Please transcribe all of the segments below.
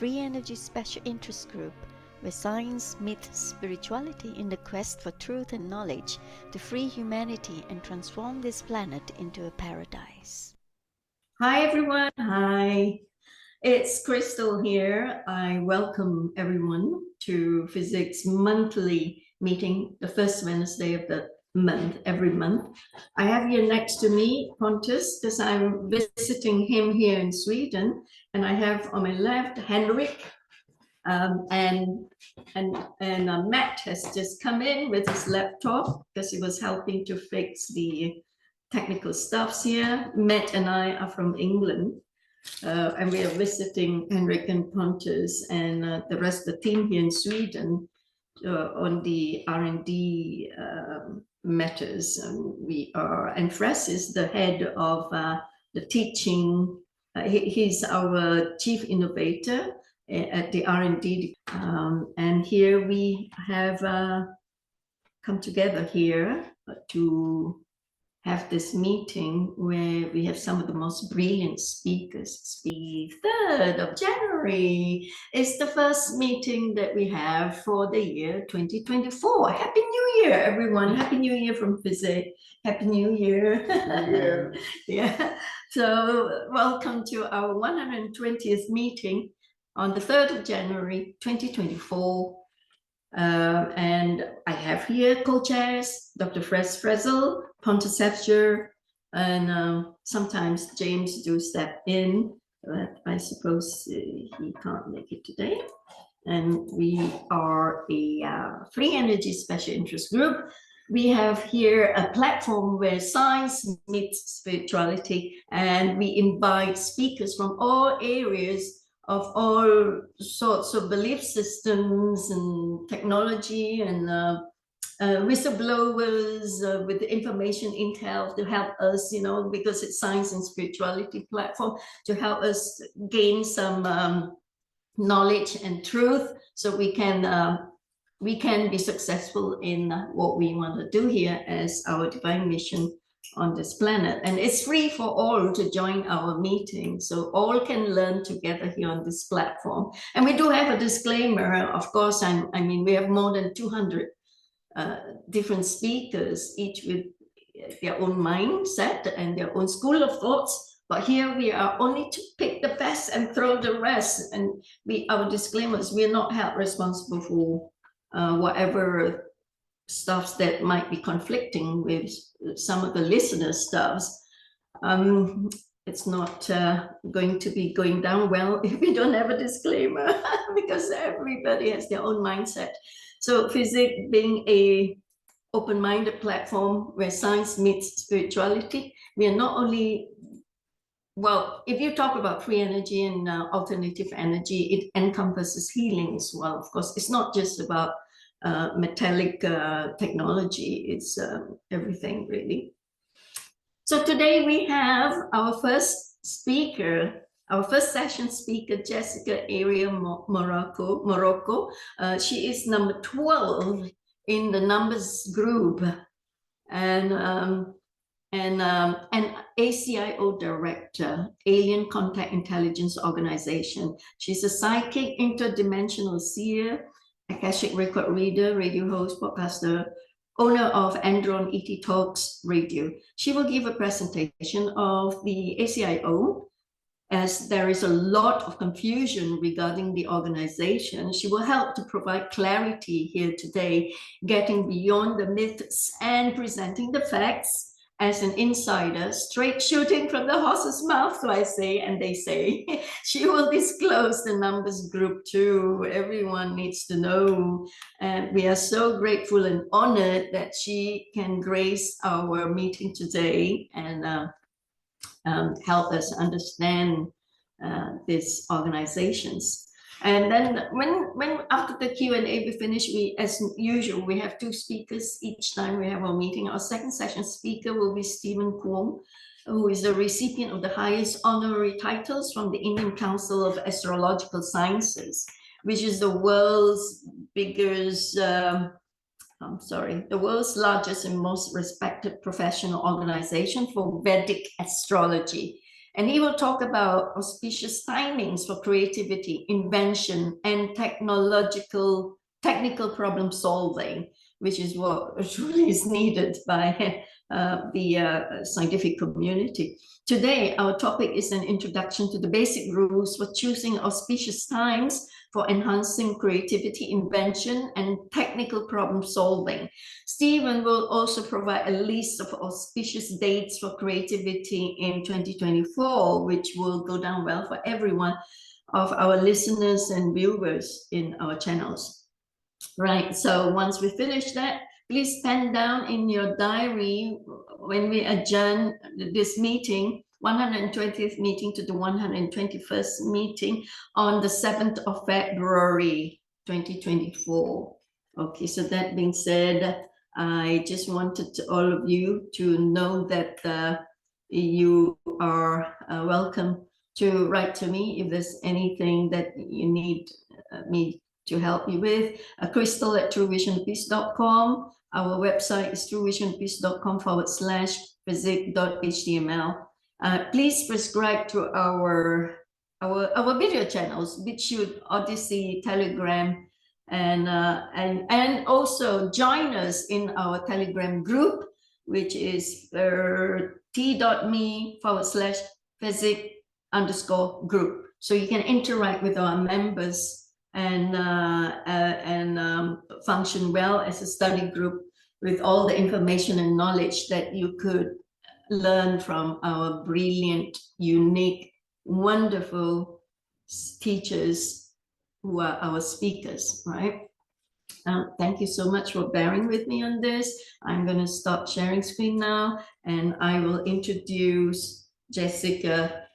free energy special interest group where science meets spirituality in the quest for truth and knowledge to free humanity and transform this planet into a paradise. Hi everyone, hi. It's Crystal here. I welcome everyone to FESIG's monthly meeting, the first Wednesday of the month, every month. I have here next to me Pontus, because I'm visiting him here in Sweden, and I have on my left Henrik, and Matt has just come in with his laptop because he was helping to fix the technical stuffs here. Matt and I are from England. And we are visiting Henrik and Pontus and the rest of the team here in Sweden on the R&D matters. And Franz is the head of the teaching. He's our chief innovator at the R&D. And here we have come together here to have this meeting where we have some of the most brilliant speakers. The 3rd of January is the first meeting that we have for the year 2024. Happy New Year, everyone. Happy New Year from FESIG. Happy New Year. Yeah. So welcome to our 120th meeting on the 3rd of January, 2024. And I have here co-chairs, Dr. Franz Frezel, Pontus Hefger, and sometimes James do step in, but I suppose he can't make it today. And we are a free energy special interest group. We have here a platform where science meets spirituality, and we invite speakers from all areas of all sorts of belief systems and technology and whistleblowers with information intel to help us, because it's science and spirituality platform, to help us gain some knowledge and truth so we can be successful in what we want to do here as our divine mission on this planet. And it's free for all to join our meeting, so all can learn together here on this platform. And we do have a disclaimer, of course. I mean, we have more than 200 different speakers, each with their own mindset and their own school of thoughts. But here we are only to pick the best and throw the rest. And our disclaimers, we are not held responsible for whatever stuffs that might be conflicting with some of the listeners' stuffs. It's not going to be going down well if we don't have a disclaimer because everybody has their own mindset. So FESIG being a open-minded platform where science meets spirituality, we are not only, well, if you talk about free energy and alternative energy, it encompasses healing as well. Of course, it's not just about metallic technology, it's everything really. So today we have our first speaker, our first session speaker, Jessica Arael Marrocco. She is number 12 in the numbers group, and an ACIO director, Alien Contact Intelligence Organization. She's a psychic, interdimensional seer, Akashic record reader, radio host, podcaster, owner of Andron ET Talks Radio. She will give a presentation of the ACIO, as there is a lot of confusion regarding the organization. She will help to provide clarity here today, getting beyond the myths and presenting the facts as an insider, straight shooting from the horse's mouth, so I say, and they say. She will disclose the numbers group too. Everyone needs to know. And we are so grateful and honored that she can grace our meeting today and help us understand these organizations. And then when after the Q&A we finish, we, as usual, we have 2 speakers each time we have our meeting. Our second session speaker will be Stephen Kwong, who is the recipient of the highest honorary titles from the Indian Council of Astrological Sciences, which is the world's biggest, the world's largest and most respected professional organization for Vedic astrology. And he will talk about auspicious timings for creativity, invention, and technical problem solving, which is what truly is needed by the scientific community. Today, our topic is an introduction to the basic rules for choosing auspicious times for enhancing creativity, invention, and technical problem solving. Stephen will also provide a list of auspicious dates for creativity in 2024, which will go down well for everyone of our listeners and viewers in our channels. Right, so once we finish that, please pen down in your diary when we adjourn this meeting, 120th meeting to the 121st meeting on the 7th of February 2024. Okay, so that being said, I just wanted all of you to know that you are welcome to write to me if there's anything that you need me to help you with. Crystal at truevisionpeace.com. Our website is truevisionpeace.com/FESIG.html. Please subscribe to our video channels, BitChute, Odyssey, Telegram, and also join us in our Telegram group, which is t.me/FESIG_group. So you can interact with our members and function well as a study group with all the information and knowledge that you could learn from our brilliant, unique, wonderful teachers who are our speakers, right? Thank you so much for bearing with me on this. I'm going to stop sharing screen now, and I will introduce Jessica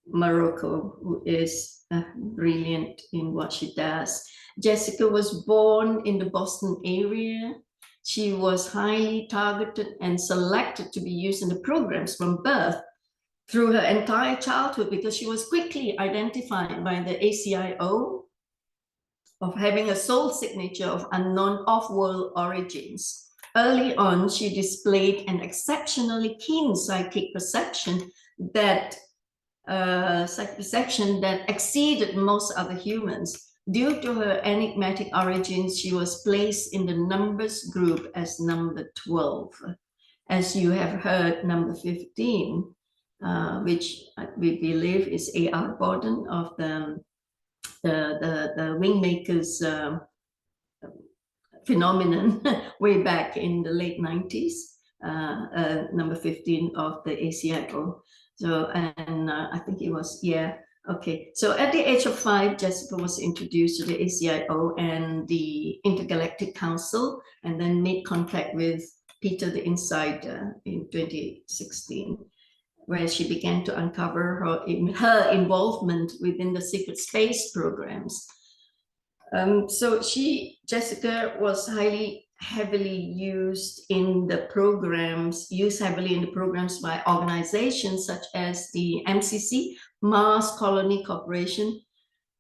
Marrocco, who is brilliant in what she does. Jessica was born in the Boston area. She was highly targeted and selected to be used in the programs from birth through her entire childhood because she was quickly identified by the ACIO of having a soul signature of unknown off-world origins. Early on, she displayed an exceptionally keen psychic perception that exceeded most other humans. Due to her enigmatic origins, she was placed in the numbers group as number 12. As you have heard, number 15, which we believe is A.R. Borden of the WingMakers phenomenon way back in the late 90s, number 15 of the ACIO. So, and I think it was, yeah, okay. So at the age of 5, Jessica was introduced to the ACIO and the Intergalactic Council, and then made contact with Peter the Insider in 2016, where she began to uncover her involvement within the secret space programs. So Jessica was heavily used in the programs, by organizations such as the MCC, Mars Colony Corporation,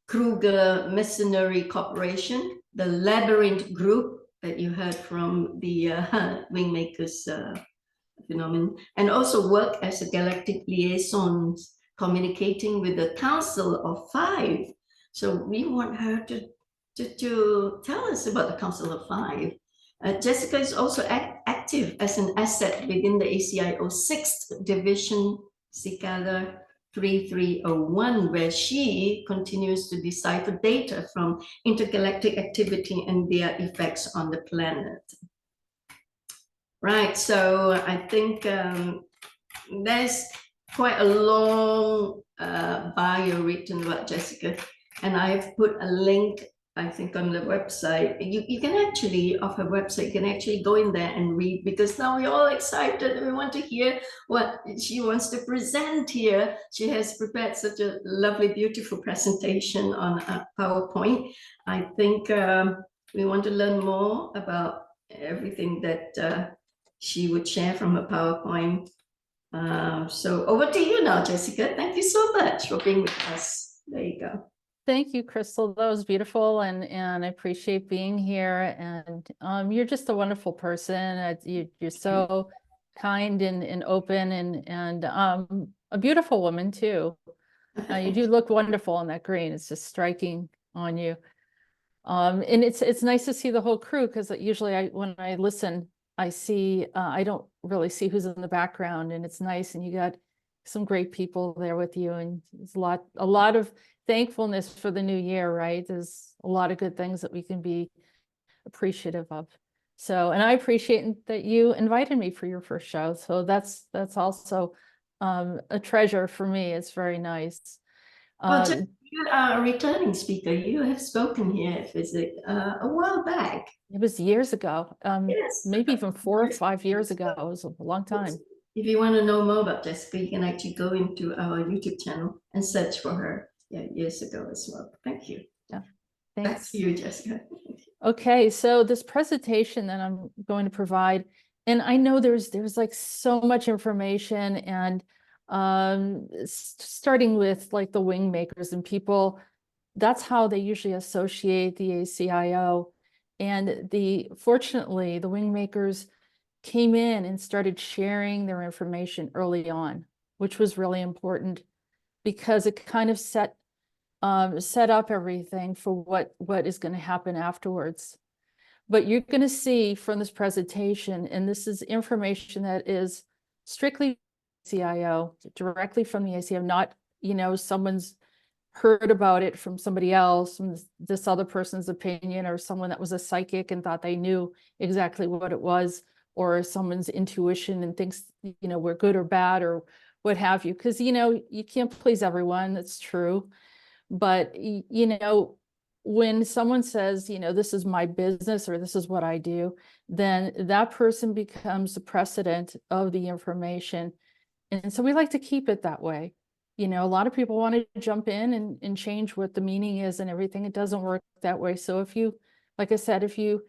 Kruger Masonry Corporation, the Labyrinth Group that you heard from the WingMakers phenomenon, and also work as a galactic liaison, communicating with the Council of 5. So we want her to tell us about the Council of 5. Jessica is also active as an asset within the ACIO 6th Division Cicada 3301, where she continues to decipher data from intergalactic activity and their effects on the planet. Right, so I think there's quite a long bio written about Jessica, and I've put a link, I think, on the website. You can actually, off her website, you can actually go in there and read, because now we're all excited and we want to hear what she wants to present here. She has prepared such a lovely, beautiful presentation on a PowerPoint. I think we want to learn more about everything that she would share from her PowerPoint. So over to you now, Jessica. Thank you so much for being with us. There you go. Thank you, Crystal. That was beautiful, and I appreciate being here. And you're just a wonderful person. You're so kind and open, and a beautiful woman too. You do look wonderful in that green. It's just striking on you. And it's nice to see the whole crew, because usually when I listen, I see I don't really see who's in the background, and it's nice. And you got some great people there with you, and there's a lot of thankfulness for the new year, right? There's a lot of good things that we can be appreciative of. So, and I appreciate that you invited me for your first show. So that's also a treasure for me. It's very nice. Well, you are a returning speaker. You have spoken here at FESIG a while back. It was years ago, Yes. maybe even 4 or 5 years ago. It was a long time. If you want to know more about Jessica, you can actually go into our YouTube channel and search for her. Yeah, years ago as well. Thank you. Yeah, Back thanks. to you, Jessica. Okay, so this presentation that I'm going to provide, and I know there's like so much information, and starting with like the WingMakers and people, that's how they usually associate the ACIO. And fortunately, the WingMakers came in and started sharing their information early on, which was really important, because it kind of set up everything for what is going to happen afterwards. But you're going to see from this presentation, and this is information that is strictly ACIO, directly from the ACIO, not, someone's heard about it from somebody else, from this other person's opinion, or someone that was a psychic and thought they knew exactly what it was, or someone's intuition and thinks, we're good or bad or what have you. Because, you can't please everyone. That's true. But, when someone says, this is my business or this is what I do, then that person becomes the precedent of the information. And so we like to keep it that way. A lot of people want to jump in and change what the meaning is and everything. It doesn't work that way. So if you, like I said, if you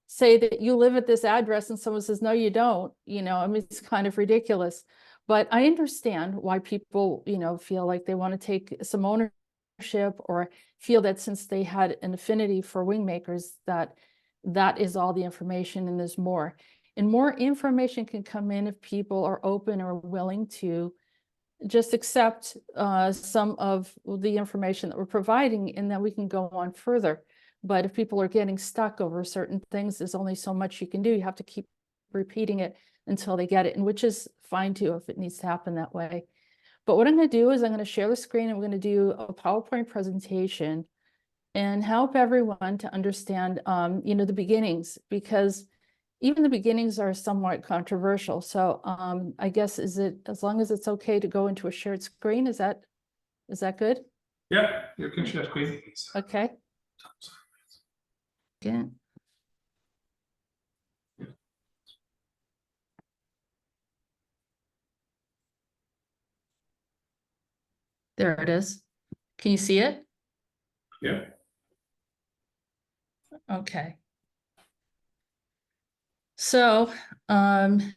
say that you live at this address and someone says, no, you don't, it's kind of ridiculous. But I understand why people, feel like they want to take some ownership, or feel that since they had an affinity for WingMakers, that is all the information and there's more. And more information can come in if people are open or willing to just accept some of the information that we're providing, and then we can go on further. But if people are getting stuck over certain things, there's only so much you can do. You have to keep repeating it until they get it, and which is fine too if it needs to happen that way. But what I'm going to do is I'm going to share the screen, and we're going to do a PowerPoint presentation and help everyone to understand, the beginnings, because even the beginnings are somewhat controversial. So I guess, as long as it's okay to go into a shared screen, is that good? Yeah, you can share screen. Okay. Yeah. There it is. Can you see it? Yeah. Okay. So, move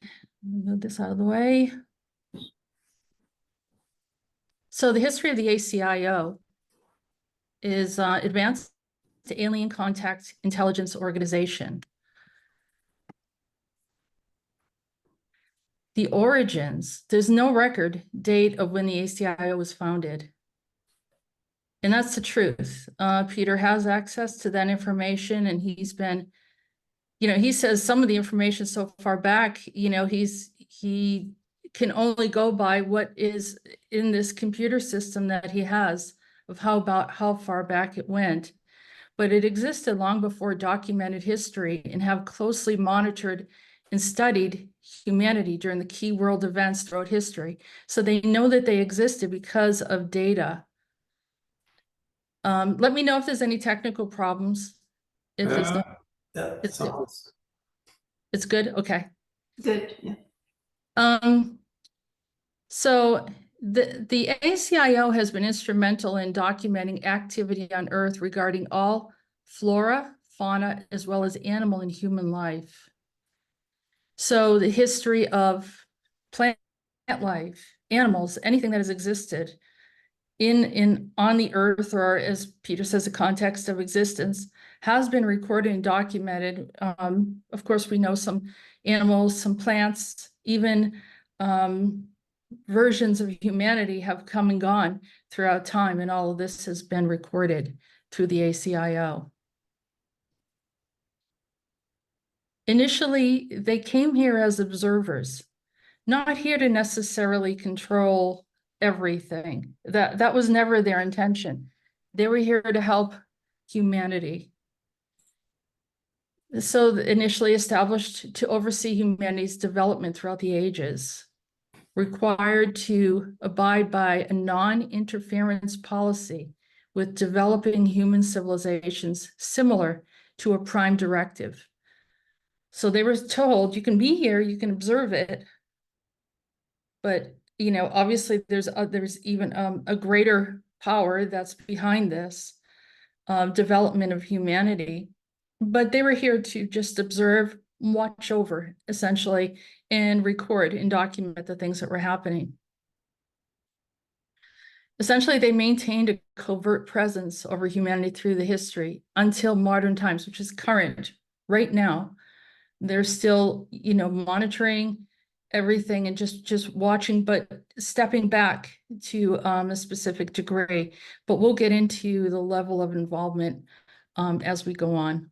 this out of the way. So the history of the ACIO is Advanced Alien Contact Intelligence Organization. The origins, there's no record date of when the ACIO was founded. And that's the truth. Peter has access to that information, and he's been, he says some of the information so far back, he can only go by what is in this computer system that he has of how far back it went. But it existed long before documented history, and have closely monitored and studied humanity during the key world events throughout history. So they know that they existed because of data. Let me know if there's any technical problems. If it's not, it's good. Okay. Good. Yeah. So the ACIO has been instrumental in documenting activity on Earth regarding all flora, fauna, as well as animal and human life. So the history of plant life, animals, anything that has existed on the Earth, or as Peter says, the context of existence, has been recorded and documented. Of course, we know some animals, some plants, even versions of humanity have come and gone throughout time, and all of this has been recorded through the ACIO. Initially, they came here as observers, not here to necessarily control everything. That was never their intention. They were here to help humanity. So initially established to oversee humanity's development throughout the ages, required to abide by a non-interference policy with developing human civilizations similar to a prime directive. So they were told, you can be here, you can observe it, but obviously there's even a greater power that's behind this development of humanity. But they were here to just observe, watch over, essentially, and record and document the things that were happening. Essentially, they maintained a covert presence over humanity through the history until modern times, which is current right now. They're still, monitoring everything and just watching, but stepping back to a specific degree. But we'll get into the level of involvement as we go on.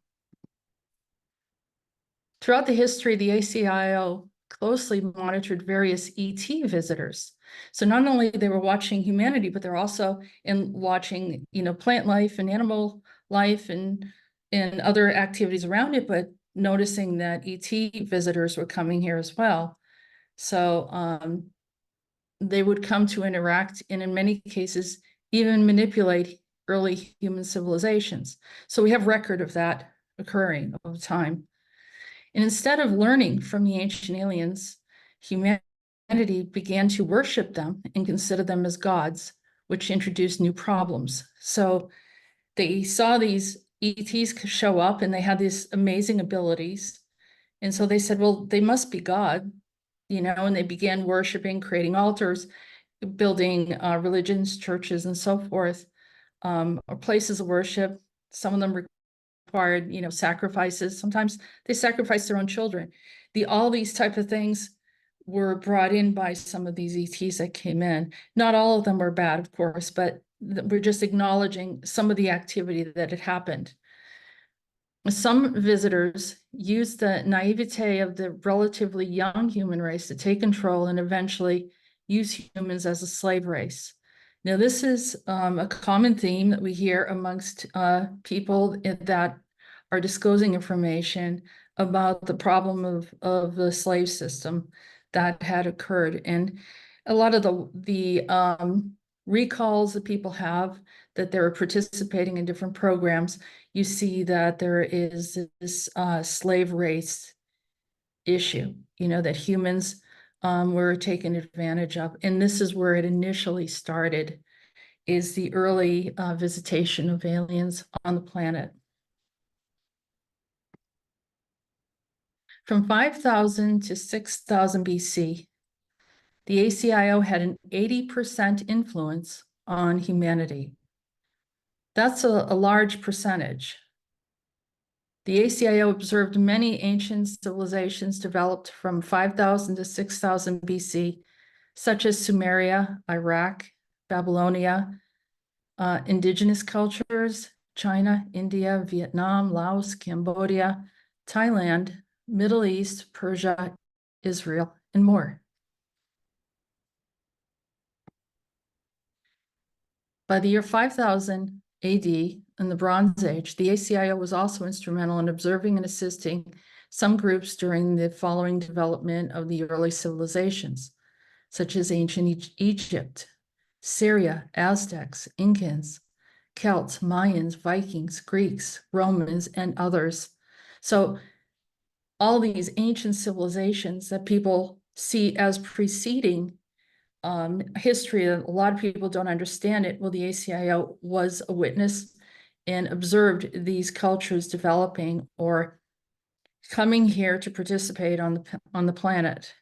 Throughout the history, the ACIO closely monitored various ET visitors. So not only they were watching humanity, but they're also watching, plant life and animal life and other activities around it, but noticing that ET visitors were coming here as well. So they would come to interact and in many cases even manipulate early human civilizations. So we have record of that occurring over time. And instead of learning from the ancient aliens, humanity began to worship them and consider them as gods, which introduced new problems. So they saw these ETs show up and they had these amazing abilities. And so they said, well, they must be God, and they began worshiping, creating altars, building religions, churches, and so forth, or places of worship. Some of them required, sacrifices. Sometimes they sacrificed their own children. All these type of things were brought in by some of these ETs that came in. Not all of them were bad, of course, but we're just acknowledging some of the activity that had happened. Some visitors used the naivete of the relatively young human race to take control and eventually use humans as a slave race. Now, this is a common theme that we hear amongst people that are disclosing information about the problem of the slave system that had occurred. And a lot of the recalls that people have that they were participating in different programs, you see that there is this slave race issue, that humans were taken advantage of. And this is where it initially started, is the early visitation of aliens on the planet. From 5,000 to 6,000 BC, the ACIO had an 80% influence on humanity. That's a large percentage. The ACIO observed many ancient civilizations developed from 5,000 to 6,000 BC, such as Sumeria, Iraq, Babylonia, indigenous cultures, China, India, Vietnam, Laos, Cambodia, Thailand, Middle East, Persia, Israel, and more. By the year 5000 AD, in the Bronze Age, the ACIO was also instrumental in observing and assisting some groups during the following development of the early civilizations, such as ancient Egypt, Syria, Aztecs, Incans, Celts, Mayans, Vikings, Greeks, Romans, and others. So all these ancient civilizations that people see as preceding history, a lot of people don't understand it. Well, the ACIO was a witness and observed these cultures developing or coming here to participate on the planet.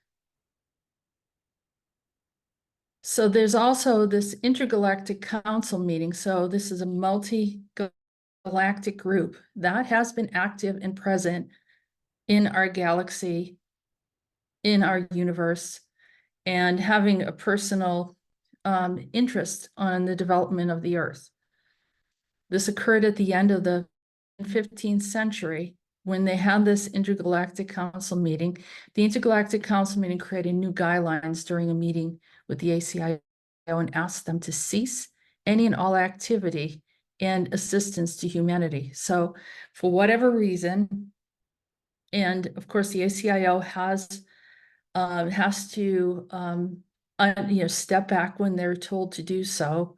So there's also this Intergalactic Council meeting. So this is a multi-galactic group that has been active and present in our galaxy, in our universe, and having a personal interest on the development of the earth. This occurred at the end of the 15th century when they had this Intergalactic Council meeting. The Intergalactic Council meeting created new guidelines during a meeting with the ACIO and asked them to cease any and all activity and assistance to humanity. So for whatever reason, and of course the ACIO has to step back when they're told to do so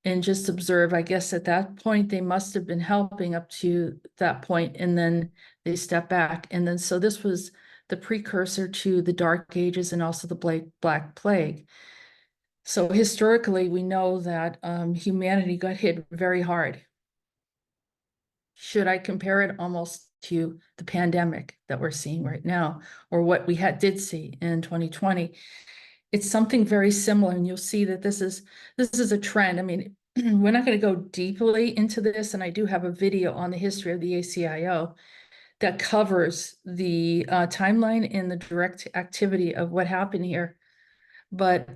and just observe. I guess at that point they must have been helping up to that point, and then they step back. And then so this was the precursor to the Dark Ages and also the Black Plague. So historically, we know that humanity got hit very hard. Should I compare it almost to the pandemic that we're seeing right now, or what we did see in 2020? It's something very similar, and you'll see that this is a trend. I mean, we're not going to go deeply into this, and I do have a video on the history of the ACIO that covers the timeline and the direct activity of what happened here. But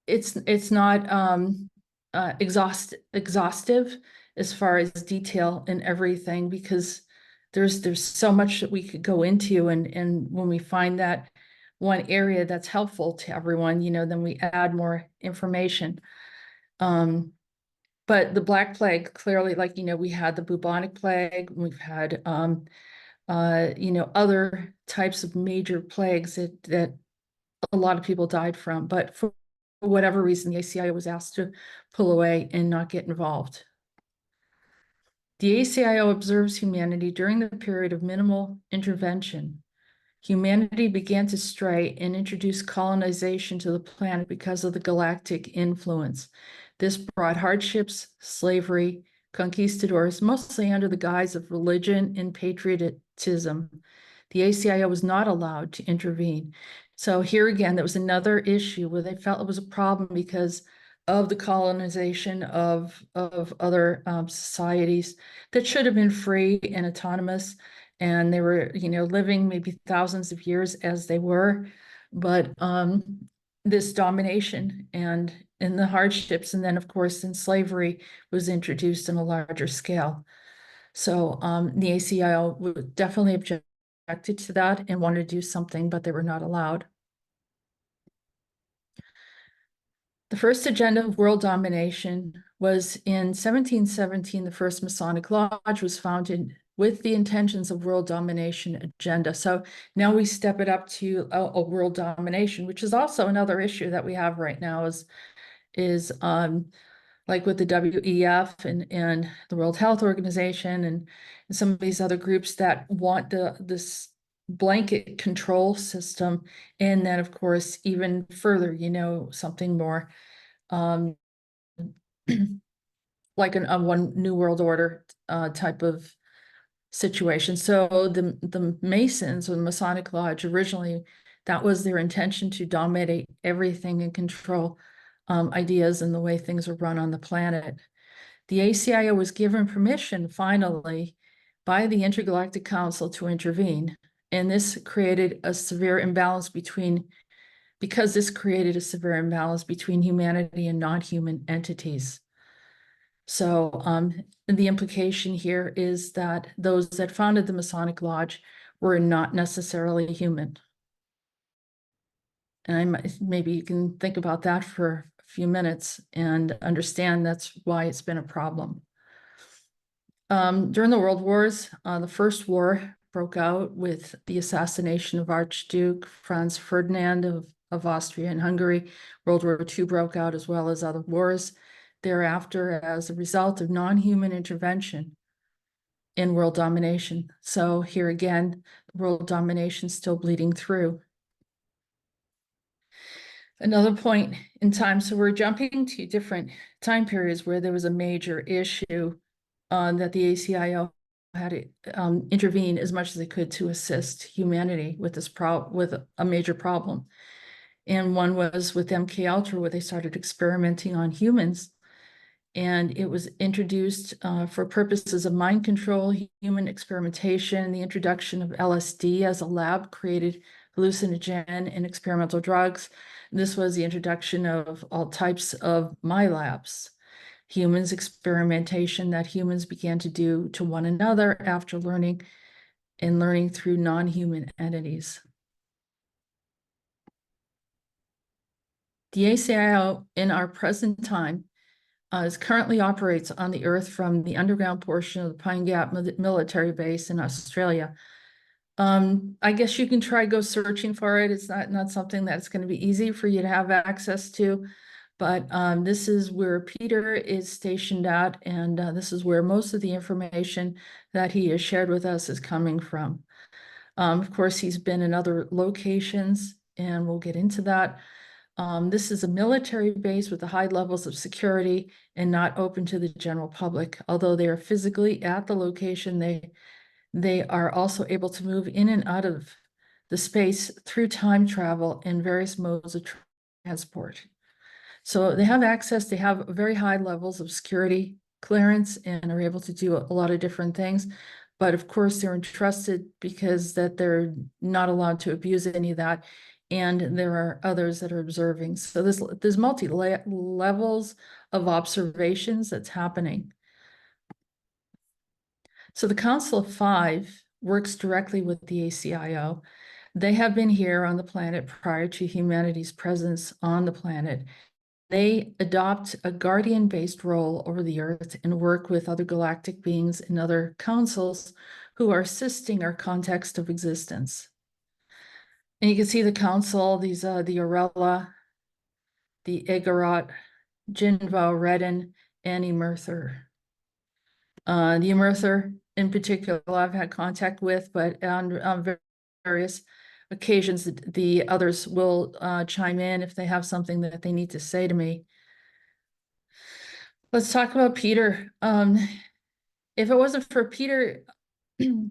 it's not exhaustive as far as detail and everything, because there's so much that we could go into, and when we find that one area that's helpful to everyone, then we add more information. But the Black Plague, clearly, we had the bubonic plague, we've had other types of major plagues that a lot of people died from, but for whatever reason, the ACIO was asked to pull away and not get involved. The ACIO observes humanity during the period of minimal intervention. Humanity began to stray and introduce colonization to the planet because of the galactic influence. This brought hardships, slavery, conquistadors, mostly under the guise of religion and patriotism. The ACIO was not allowed to intervene. So here again, there was another issue where they felt it was a problem because of the colonization of other societies that should have been free and autonomous. And they were, living maybe thousands of years as they were, but this domination and the hardships, and then of course in slavery, was introduced on a larger scale. So the ACIO definitely objected to that and wanted to do something, but they were not allowed. The first Agenda of World Domination was in 1717. The first Masonic Lodge was founded with the intentions of world domination agenda. So now we step it up to a world domination, which is also another issue that we have right now, is like with the WEF and the World Health Organization and some of these other groups that want this blanket control system. And then of course, even further, something more like a one new world order type of situation. So the Masons or the Masonic Lodge, originally, that was their intention, to dominate everything and control ideas and the way things are run on the planet. The ACIO was given permission finally by the Intergalactic Council to intervene. And this created a severe imbalance between humanity and non-human entities. So the implication here is that those that founded the Masonic Lodge were not necessarily human. And maybe you can think about that for a few minutes and understand that's why it's been a problem. During the World Wars, the First War broke out with the assassination of Archduke Franz Ferdinand of Austria and Hungary. World War II broke out, as well as other wars thereafter, as a result of non-human intervention in world domination. So here again, world domination still bleeding through. Another point in time, so we're jumping to different time periods where there was a major issue that the ACIO had to intervene as much as they could to assist humanity with this with a major problem. And one was with MK Ultra, where they started experimenting on humans. And it was introduced for purposes of mind control, human experimentation. The introduction of LSD as a lab created hallucinogen and experimental drugs. This was the introduction of all types of my labs, humans experimentation that humans began to do to one another after learning through non-human entities. The ACIO in our present time currently operates on the Earth from the underground portion of the Pine Gap military base in Australia. I guess you can try go searching for it. It's not something that's going to be easy for you to have access to, but this is where Peter is stationed at, and this is where most of the information that he has shared with us is coming from. Of course, he's been in other locations, and we'll get into that. This is a military base with the high levels of security and not open to the general public. Although they are physically at the location, they are also able to move in and out of the space through time travel and various modes of transport. So they have access, they have very high levels of security clearance and are able to do a lot of different things. But of course, they're entrusted because that they're not allowed to abuse any of that. And there are others that are observing. So there's multi-levels of observations that's happening. So the Council of Five works directly with the ACIO. They have been here on the planet prior to humanity's presence on the planet. They adopt a guardian-based role over the Earth and work with other galactic beings and other councils who are assisting our context of existence. And you can see the council, these the Orella, the Egorot, Jinvo, Redden, and Emerther. The Emerther in particular I've had contact with, but on various occasions the others will chime in if they have something that they need to say to me. Let's talk about Peter. If it wasn't for Peter,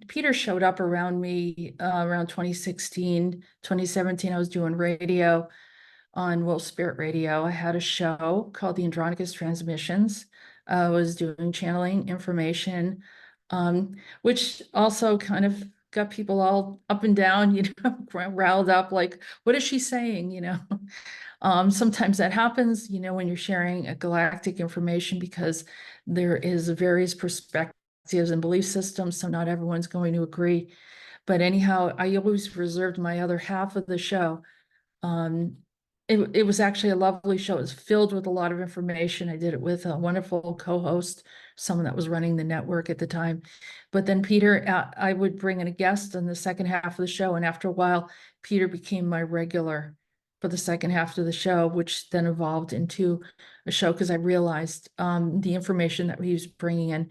Peter showed up around me around 2016, 2017. I was doing radio on Wolf Spirit Radio. I had a show called the Indigenous Transmissions. I was doing channeling information, which also kind of got people all up and down, you know, riled up, like, what is she saying, you know? Sometimes that happens, you know, when you're sharing a galactic information, because there is various perspectives and belief systems, so not everyone's going to agree. But anyhow, I always reserved my other half of the show. It was actually a lovely show. It was filled with a lot of information. I did it with a wonderful co-host, someone that was running the network at the time. But then Peter, I would bring in a guest in the second half of the show. And after a while, Peter became my regular for the second half of the show, which then evolved into a show because I realized the information that he was bringing in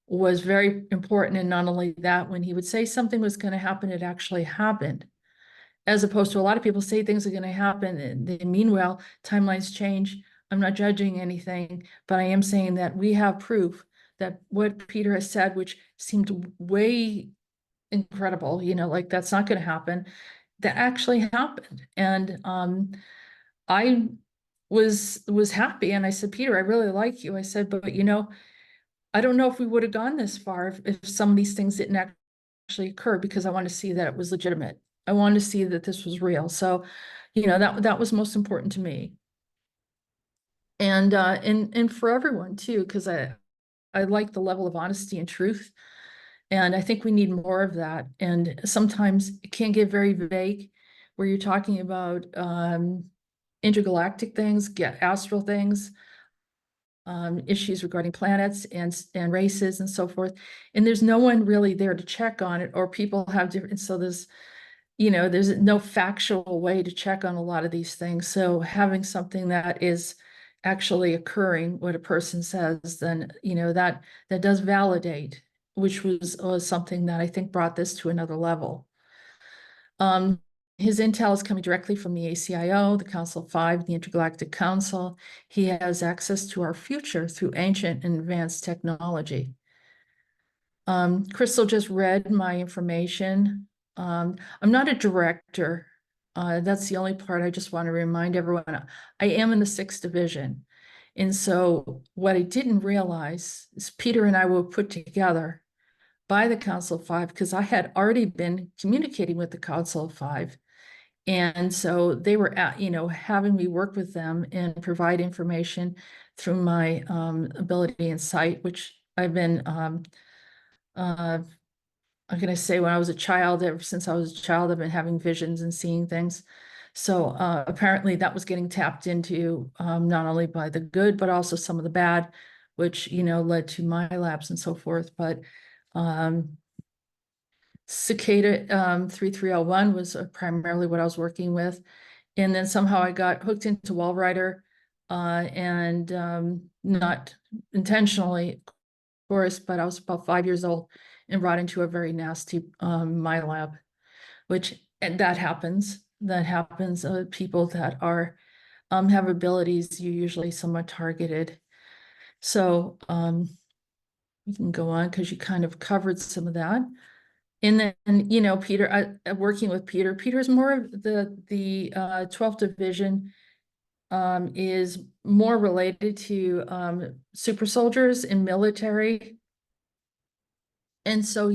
was very important. And not only that, when he would say something was going to happen, it actually happened. As opposed to a lot of people say things are going to happen and they mean well, timelines change. I'm not judging anything, but I am saying that we have proof that what Peter has said, which seemed way incredible, you know, like that's not going to happen, that actually happened. And I was happy. And I said, Peter, I really like you. I said, but you know, I don't know if we would have gone this far if some of these things didn't actually occur, because I want to see that it was legitimate. I wanted to see that this was real. So, you know, that was most important to me. And for everyone too, because I like the level of honesty and truth. And I think we need more of that. And sometimes it can get very vague where you're talking about intergalactic things, astral things, issues regarding planets and races and so forth. And there's no one really there to check on it, or people have different, so there's no factual way to check on a lot of these things. So having something that is actually occurring, what a person says, then, you know, that does validate, which was something that I think brought this to another level. His intel is coming directly from the ACIO, the Council of Five, the Intergalactic Council. He has access to our future through ancient and advanced technology. Crystal just read my information. I'm not a director. That's the only part I just want to remind everyone. I am in the 6th Division. And so what I didn't realize is Peter and I were put together by the Council of Five, because I had already been communicating with the Council of Five And so they were having me work with them and provide information through my ability and sight, which I've been I'm going to say when I was a child, ever since I was a child, I've been having visions and seeing things. So apparently that was getting tapped into not only by the good, but also some of the bad, which, led to my labs and so forth. But Cicada 3301 was primarily what I was working with. And then somehow I got hooked into Wallrider and not intentionally, of course, but I was about 5 years old and brought into a very nasty my lab, and that happens. That happens. People that are have abilities, you're usually somewhat targeted. So you can go on because you kind of covered some of that. And then, Peter, working with Peter's more of the 12th Division is more related to super soldiers and military. And so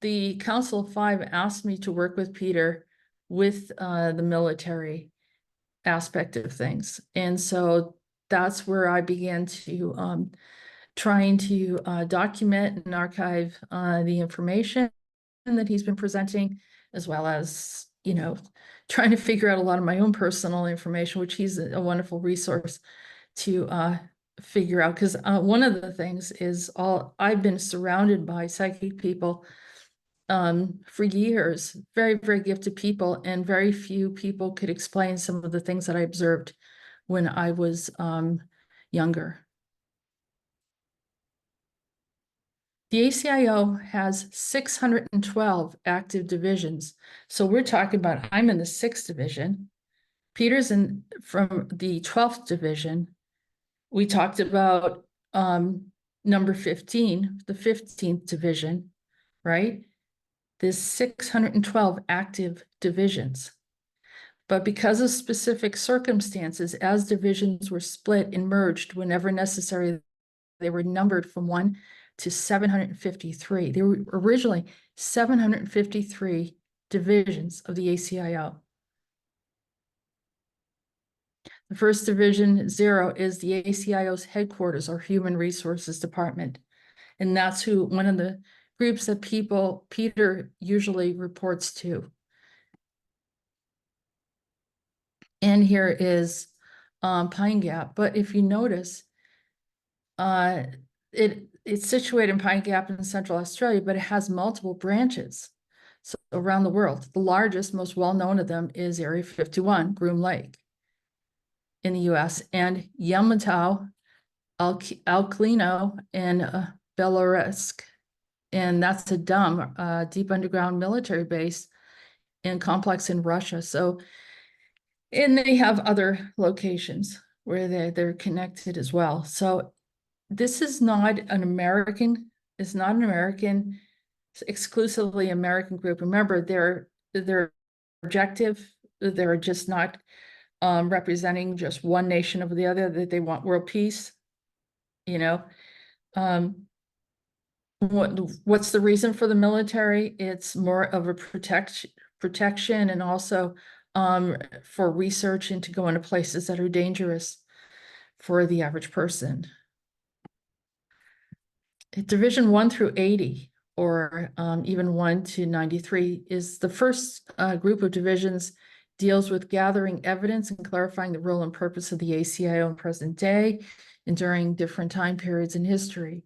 the Council of Five asked me to work with Peter with the military aspect of things. And so that's where I began to trying to document and archive the information that he's been presenting, as well as, trying to figure out a lot of my own personal information, which he's a wonderful resource to figure out. Because one of the things is I've been surrounded by psychic people for years, very, very gifted people, and very few people could explain some of the things that I observed when I was younger. The ACIO has 612 active divisions. So we're talking about, I'm in the 6th division. Peter's from the 12th division. We talked about number 15, the 15th division, right? There's 612 active divisions. But because of specific circumstances, as divisions were split and merged whenever necessary, they were numbered from 1 to 753. There were originally 753 divisions of the ACIO. The first division, 0, is the ACIO's headquarters or Human Resources Department. And that's one of the groups that Peter usually reports to. And here is Pine Gap. But if you notice, it's situated in Pine Gap in Central Australia, but it has multiple branches around the world. The largest, most well-known of them is Area 51, Groom Lake in the US, and Yamato, Alclino, and Belarus. And that's a DUM, deep underground military base and complex in Russia. So, and they have other locations where they're connected as well. So this is not an American, it's not an American, exclusively American group. Remember, their objective, they're just not representing just one nation over the other, that they want world peace. What's the reason for the military? It's more of a protection and also for research and to go into places that are dangerous for the average person. Division 1 through 80, or even 1 to 93, is the first group of divisions, deals with gathering evidence and clarifying the role and purpose of the ACIO in present day and during different time periods in history.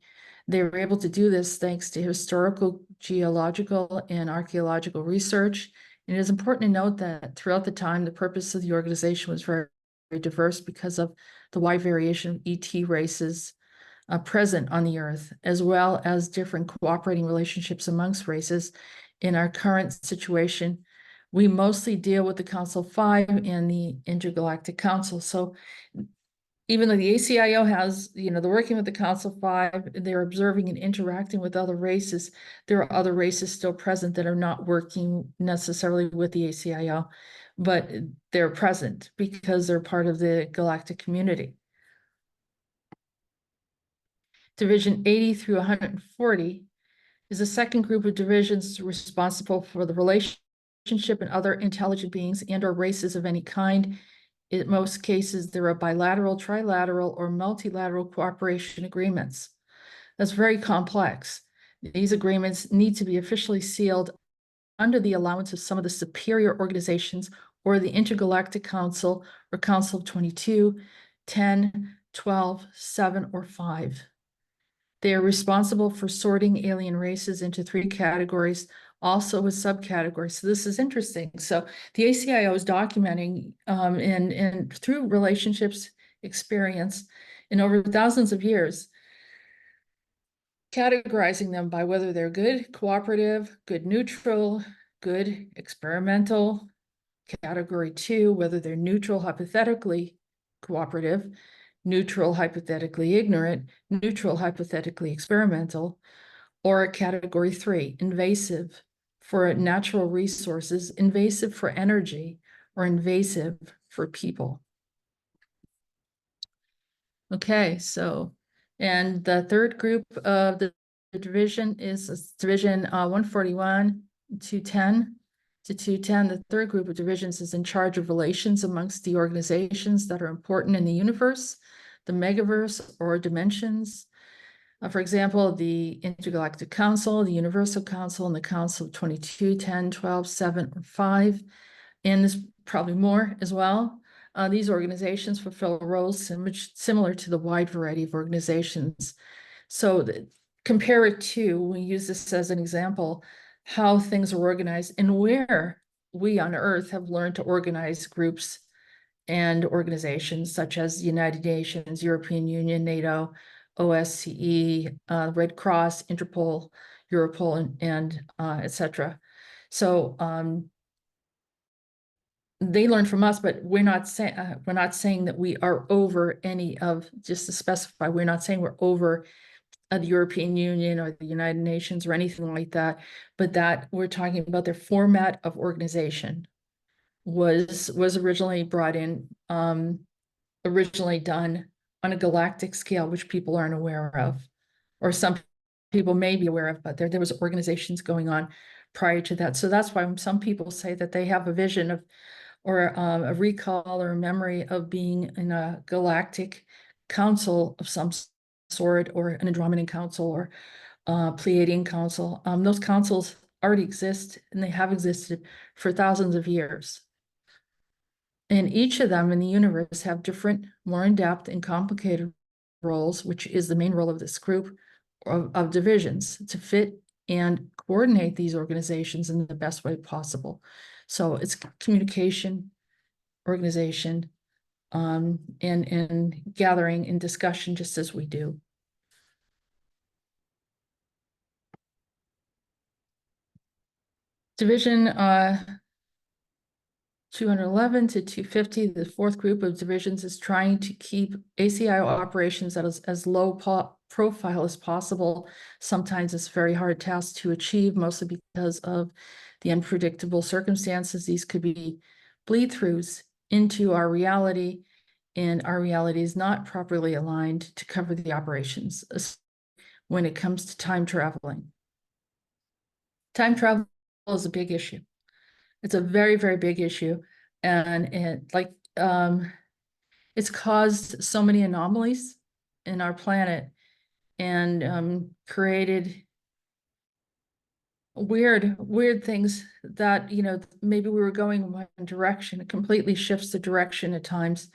They were able to do this thanks to historical, geological, and archaeological research. And it is important to note that throughout the time, the purpose of the organization was very, very diverse because of the wide variation of ET races present on the Earth, as well as different cooperating relationships amongst races. In our current situation, we mostly deal with the Council 5 and the Intergalactic Council. So even though the ACIO has, they're working with the Council 5, they're observing and interacting with other races, there are other races still present that are not working necessarily with the ACIO, but they're present because they're part of the galactic community. Division 80 through 140 is a second group of divisions responsible for the relationship relationship and other intelligent beings and or races of any kind. In most cases, there are bilateral, trilateral, or multilateral cooperation agreements. That's very complex. These agreements need to be officially sealed under the allowance of some of the superior organizations or the Intergalactic Council or Council of 22, 10, 12, 7, or 5. They are responsible for sorting alien races into 3 categories, also with subcategories. So this is interesting. So the ACIO is documenting and through relationships experience in over thousands of years, categorizing them by whether they're good cooperative, good neutral, good experimental, category 2, whether they're neutral hypothetically cooperative, neutral hypothetically ignorant, neutral hypothetically experimental, or category 3, invasive for natural resources, invasive for energy, or invasive for people. Okay, so, and the third group of the division is Division 141, 210 to 210. The third group of divisions is in charge of relations amongst the organizations that are important in the universe, the megaverse or dimensions. For example, the Intergalactic Council, the Universal Council, and the Council of 22, 10, 12, 7, or 5. And there's probably more as well. These organizations fulfill roles similar to the wide variety of organizations. So compare it to, we use this as an example, how things are organized and where we on Earth have learned to organize groups and organizations such as the United Nations, European Union, NATO, OSCE, Red Cross, Interpol, Europol, and etc. So they learn from us, but we're not saying that we are over any of, just to specify, we're not saying we're over the European Union or the United Nations or anything like that, but that we're talking about their format of organization was originally brought in, originally done on a galactic scale, which people aren't aware of, or some people may be aware of, but there was organizations going on prior to that. So that's why some people say that they have a vision of, or a recall or a memory of being in a galactic council of some sort, or an Andromedan council, or Pleiadian council. Those councils already exist, and they have existed for thousands of years. And each of them in the universe have different, more in-depth and complicated roles, which is the main role of this group of divisions, to fit and coordinate these organizations in the best way possible. So it's communication, organization, and gathering and discussion, just as we do. Division 211 to 250, the fourth group of divisions is trying to keep ACIO operations at as low profile as possible. Sometimes it's a very hard task to achieve, mostly because of the unpredictable circumstances. These could be bleed-throughs into our reality, and our reality is not properly aligned to cover the operations when it comes to time traveling. Time travel is a big issue. It's a very, very big issue. And it's caused so many anomalies in our planet, and created weird things that, maybe we were going in one direction. It completely shifts the direction at times,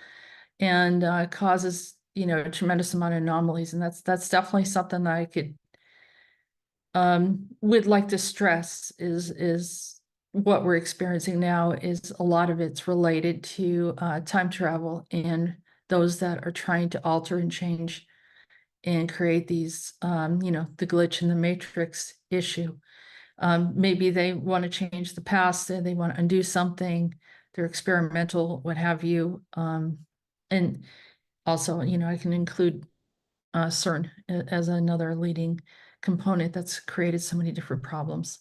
and causes, a tremendous amount of anomalies. And that's definitely something that I could would like to stress is what we're experiencing now is a lot of it's related to time travel and those that are trying to alter and change and create these, the glitch in the matrix issue. Maybe they want to change the past, and they want to undo something. They're experimental, what have you. And also, I can include CERN as another leading component that's created so many different problems.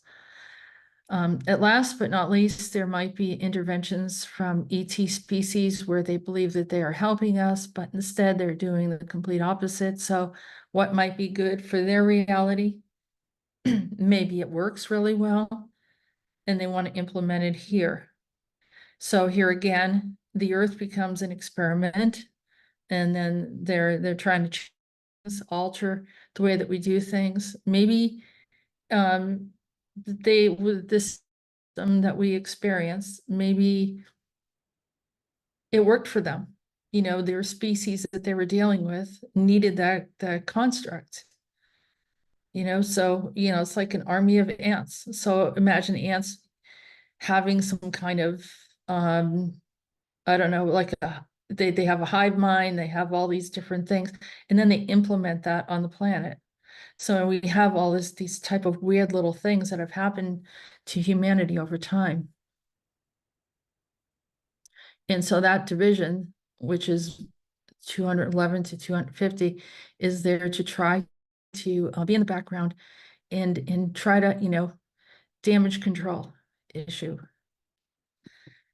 At last but not least, there might be interventions from ET species where they believe that they are helping us, but instead they're doing the complete opposite. So what might be good for their reality, maybe it works really well, and they want to implement it here. So here again, the Earth becomes an experiment, and then they're trying to alter the way that we do things. Maybe they with this that we experience, maybe it worked for them. You know, their species that they were dealing with needed that construct. You know, so you know, it's like an army of ants. So imagine ants having some kind of I don't know, like they have a hive mind, they have all these different things, and then they implement that on the planet. So we have all these type of weird little things that have happened to humanity over time. And so that division, which is 211 to 250, is there to try to be in the background and try to, you know, damage control issue.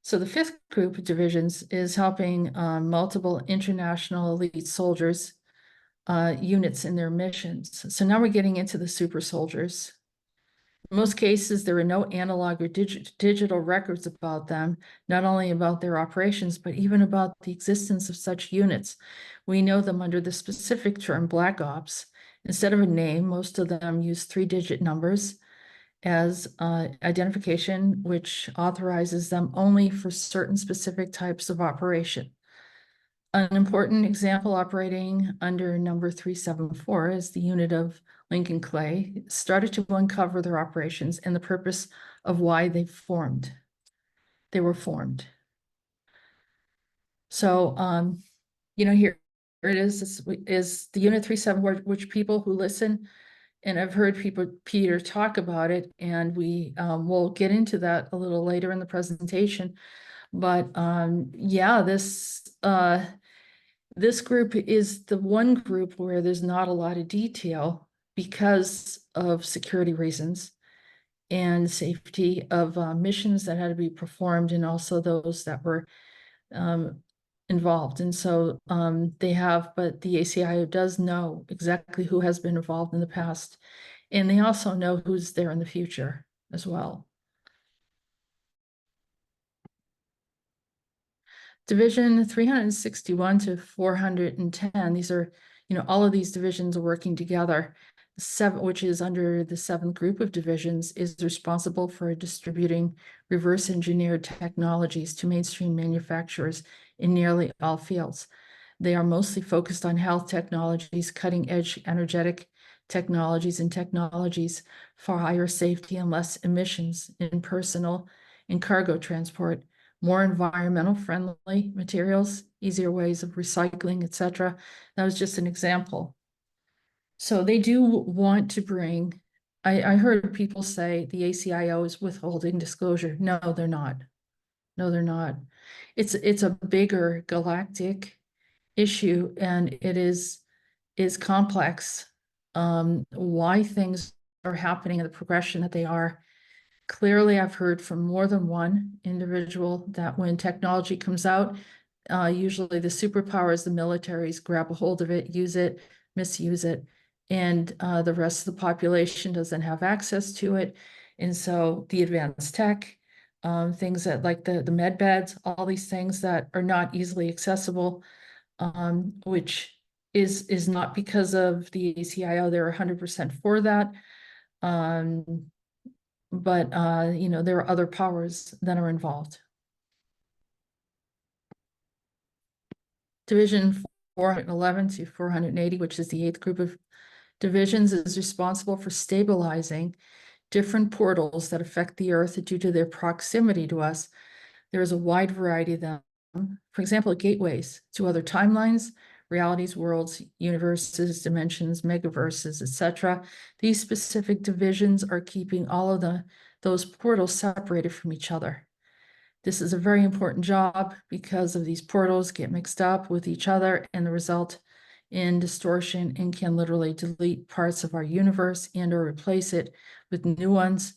So the fifth group of divisions is helping multiple international elite soldiers units in their missions. So now we're getting into the super soldiers. In most cases, there are no analog or digital records about them, not only about their operations, but even about the existence of such units. We know them under the specific term Black Ops. Instead of a name, most of them use 3-digit numbers as identification, which authorizes them only for certain specific types of operation. An important example operating under number 374 is the unit of Lincoln Clay started to uncover their operations and the purpose of why they were formed. So, you know, here it is the unit 374, which people who listen, and I've heard Peter talk about it, and we will get into that a little later in the presentation. But yeah, this group is the one group where there's not a lot of detail because of security reasons and safety of missions that had to be performed, and also those that were involved. And so but the ACIO does know exactly who has been involved in the past, and they also know who's there in the future as well. Division 361 to 410, these are, you know, all of these divisions are working together. Which is under the 7th group of divisions, is responsible for distributing reverse engineered technologies to mainstream manufacturers in nearly all fields. They are mostly focused on health technologies, cutting edge energetic technologies, and technologies for higher safety and less emissions in personal and cargo transport, more environmental friendly materials, easier ways of recycling, etc. That was just an example. So they do want to bring, I heard people say the ACIO is withholding disclosure. No, they're not. No, they're not. It's a bigger galactic issue, and it is complex. Why things are happening in the progression that they are. Clearly, I've heard from more than one individual that when technology comes out, usually the superpowers, the militaries, grab a hold of it, use it, misuse it, and the rest of the population doesn't have access to it. And so the advanced tech, things that like the med beds, all these things that are not easily accessible, which is not because of the ACIO. They're 100% for that. But you know, there are other powers that are involved. Division 411 to 480, which is the 8th group of divisions, is responsible for stabilizing different portals that affect the Earth due to their proximity to us. There is a wide variety of them. For example, gateways to other timelines, realities, worlds, universes, dimensions, megaverses, etc. These specific divisions are keeping all of those portals separated from each other. This is a very important job because of these portals get mixed up with each other, and the result in distortion, and can literally delete parts of our universe and or replace it with new ones.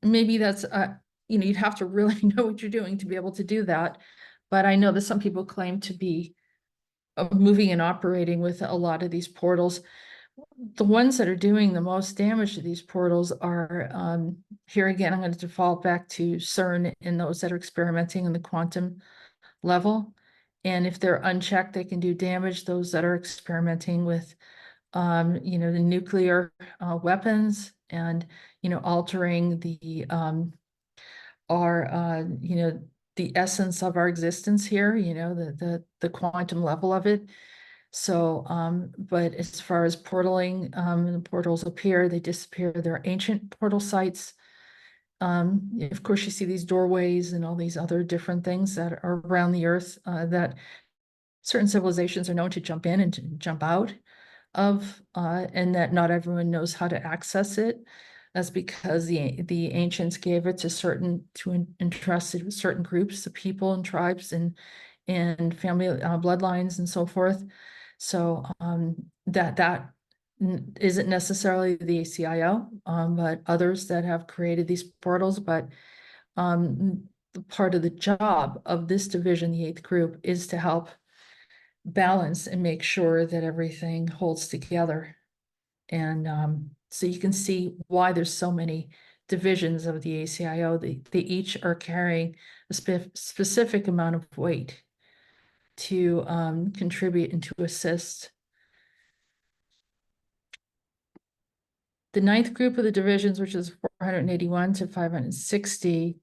Maybe that's you know, you'd have to really know what you're doing to be able to do that. But I know that some people claim to be moving and operating with a lot of these portals. The ones that are doing the most damage to these portals are Here again, I'm going to default back to CERN and those that are experimenting in the quantum level. And if they're unchecked, they can do damage. Those that are experimenting with, you know, the nuclear weapons and, you know, altering the, you know, the essence of our existence here, you know, the quantum level of it. So, but as far as portaling, the portals appear, they disappear. They're ancient portal sites. Of course, you see these doorways and all these other different things that are around the earth that certain civilizations are known to jump in and to jump out of, and that not everyone knows how to access it. That's because the ancients gave it to entrusted with certain groups of people and tribes and family bloodlines and so forth. So that isn't necessarily the ACIO, but others that have created these portals. But part of the job of this division, the 8th group, is to help balance and make sure that everything holds together. And so you can see why there's so many divisions of the ACIO. They each are carrying a specific amount of weight to contribute and to assist. The 9th group of the divisions, which is 481 to 560,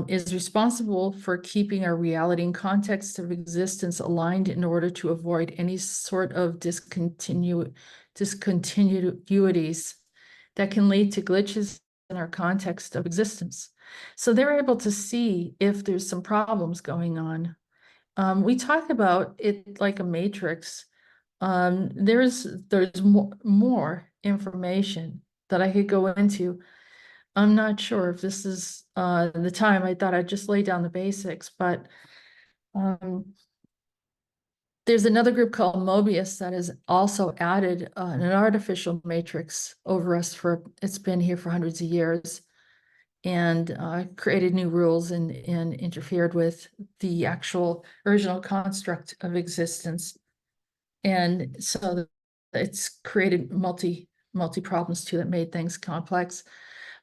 is responsible for keeping our reality and context of existence aligned in order to avoid any sort of discontinuities that can lead to glitches in our context of existence. So they're able to see if there's some problems going on. We talk about it like a matrix. There's more information that I could go into. I'm not sure if this is the time. I thought I'd just lay down the basics, but there's another group called Mobius that has also added an artificial matrix over us it's been here for hundreds of years, and created new rules and interfered with the actual original construct of existence. And so it's created multi problems too that made things complex.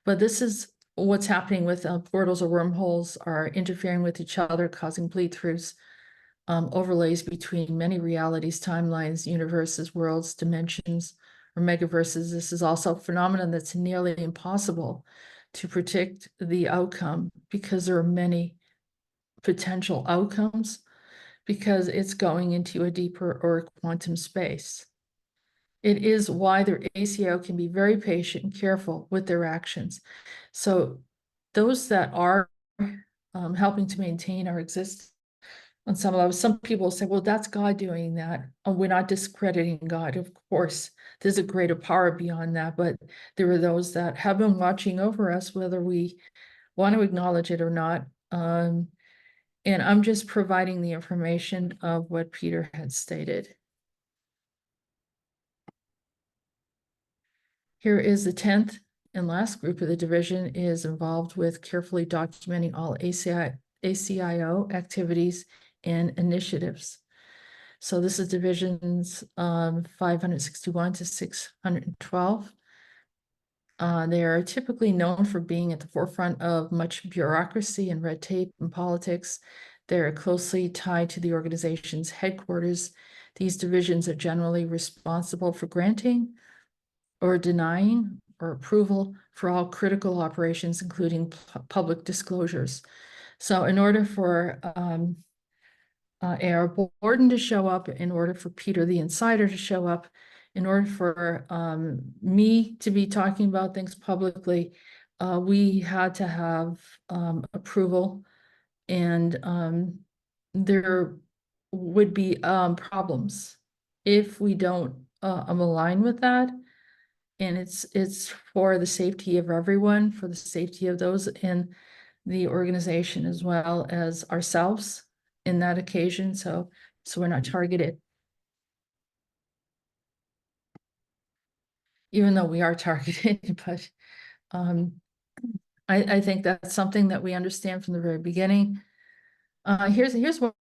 But this is what's happening with portals or wormholes are interfering with each other, causing bleed-throughs, overlays between many realities, timelines, universes, worlds, dimensions, or megaverses. This is also a phenomenon that's nearly impossible to predict the outcome because there are many potential outcomes, because it's going into a deeper or quantum space. It is why their ACIO can be very patient and careful with their actions. So those that are helping to maintain our existence on some level, some people say, well, that's God doing that. And we're not discrediting God. Of course, there's a greater power beyond that, but there are those that have been watching over us, whether we want to acknowledge it or not. And I'm just providing the information of what Peter had stated. Here is the 10th and last group of the division is involved with carefully documenting all ACIO activities and initiatives. So this is divisions 561 to 612. They are typically known for being at the forefront of much bureaucracy and red tape in politics. They're closely tied to the organization's headquarters. These divisions are generally responsible for granting or denying or approval for all critical operations, including public disclosures. So in order for A.R. Borden to show up, in order for Peter the Insider to show up, in order for me to be talking about things publicly, we had to have approval, and there would be problems if we don't align with that. And it's for the safety of everyone, for the safety of those in the organization as well as ourselves in that occasion, so we're not targeted. Even though we are targeted, but I think that's something that we understand from the very beginning. Here's what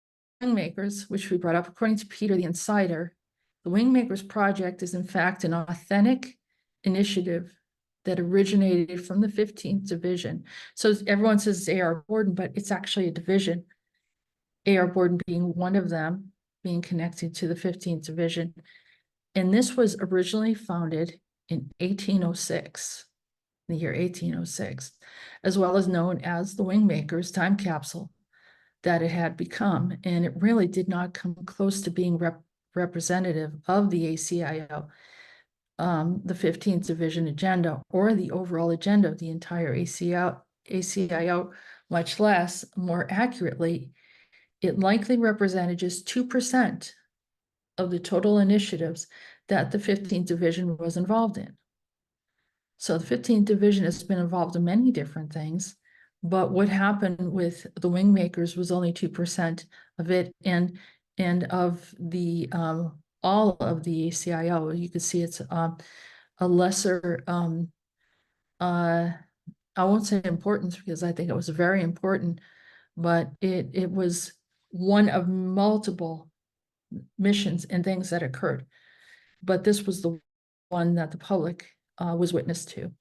WingMakers, which we brought up. According to Peter the Insider, the WingMakers project is in fact an authentic initiative that originated from the 15th Division. So everyone says A.R. Borden, but it's actually a division. A.R. Borden being one of them, being connected to the 15th Division. And this was originally founded in 1806, the year 1806, as well as known as the WingMakers time capsule that it had become. And it really did not come close to being representative of the ACIO, the 15th Division agenda, or the overall agenda of the entire ACIO, much less, more accurately, it likely represented just 2% of the total initiatives that the 15th Division was involved in. So the 15th Division has been involved in many different things, but what happened with the WingMakers was only 2% of it, and of the all of the ACIO. You can see it's a lesser, I won't say importance, because I think it was very important, but it was one of multiple missions and things that occurred. But this was the one that the public was witness to.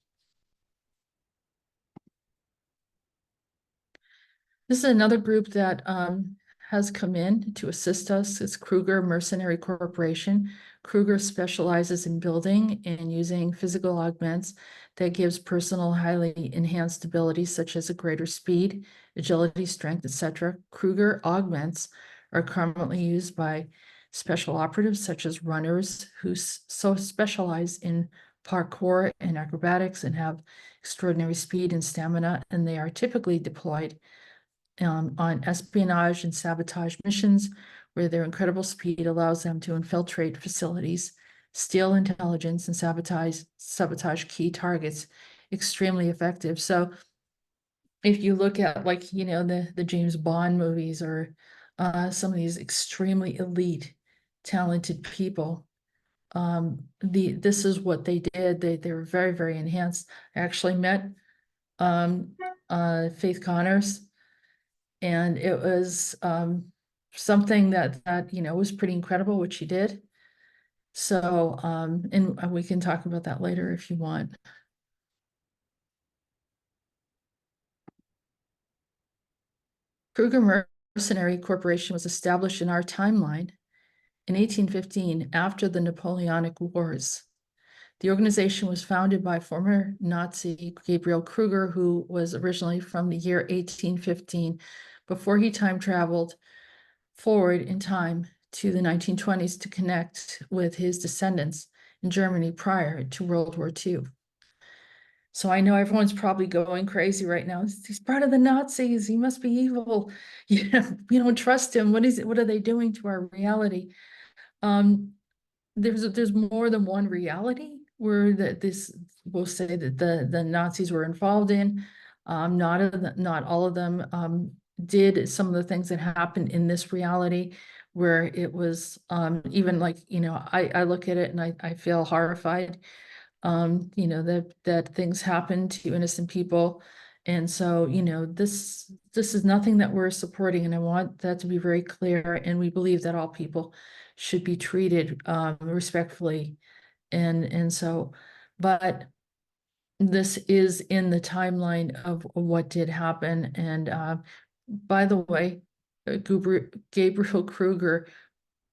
This is another group that has come in to assist us. It's Kruger Mercenary Corporation. Kruger specializes in building and using physical augments that gives personal highly enhanced abilities such as a greater speed, agility, strength, etc. Kruger augments are commonly used by special operatives such as runners who so specialize in parkour and acrobatics and have extraordinary speed and stamina, and they are typically deployed on espionage and sabotage missions, where their incredible speed allows them to infiltrate facilities, steal intelligence, and sabotage key targets. Extremely effective. So if you look at, like, you know, the James Bond movies, or some of these extremely elite, talented people, this is what they did. They were very, very enhanced. I actually met Faith Connors, and it was something that you know, was pretty incredible what she did. So and we can talk about that later if you want. Kruger Mercenary Corporation was established in our timeline in 1815 after the Napoleonic Wars. The organization was founded by former Nazi Gabriel Kruger, who was originally from the year 1815, before he time traveled forward in time to the 1920s to connect with his descendants in Germany prior to World War II. So I know everyone's probably going crazy right now. He's part of the Nazis. He must be evil. You know, we don't trust him. What is it? What are they doing to our reality? There's more than one reality where we'll say that the Nazis were involved in. Not all of them did some of the things that happened in this reality, where it was even like, you know, I look at it and I feel horrified. You know, that things happen to innocent people. And so, you know, this is nothing that we're supporting, and I want that to be very clear. And we believe that all people should be treated respectfully. And so, but this is in the timeline of what did happen. And by the way, Gabriel Kruger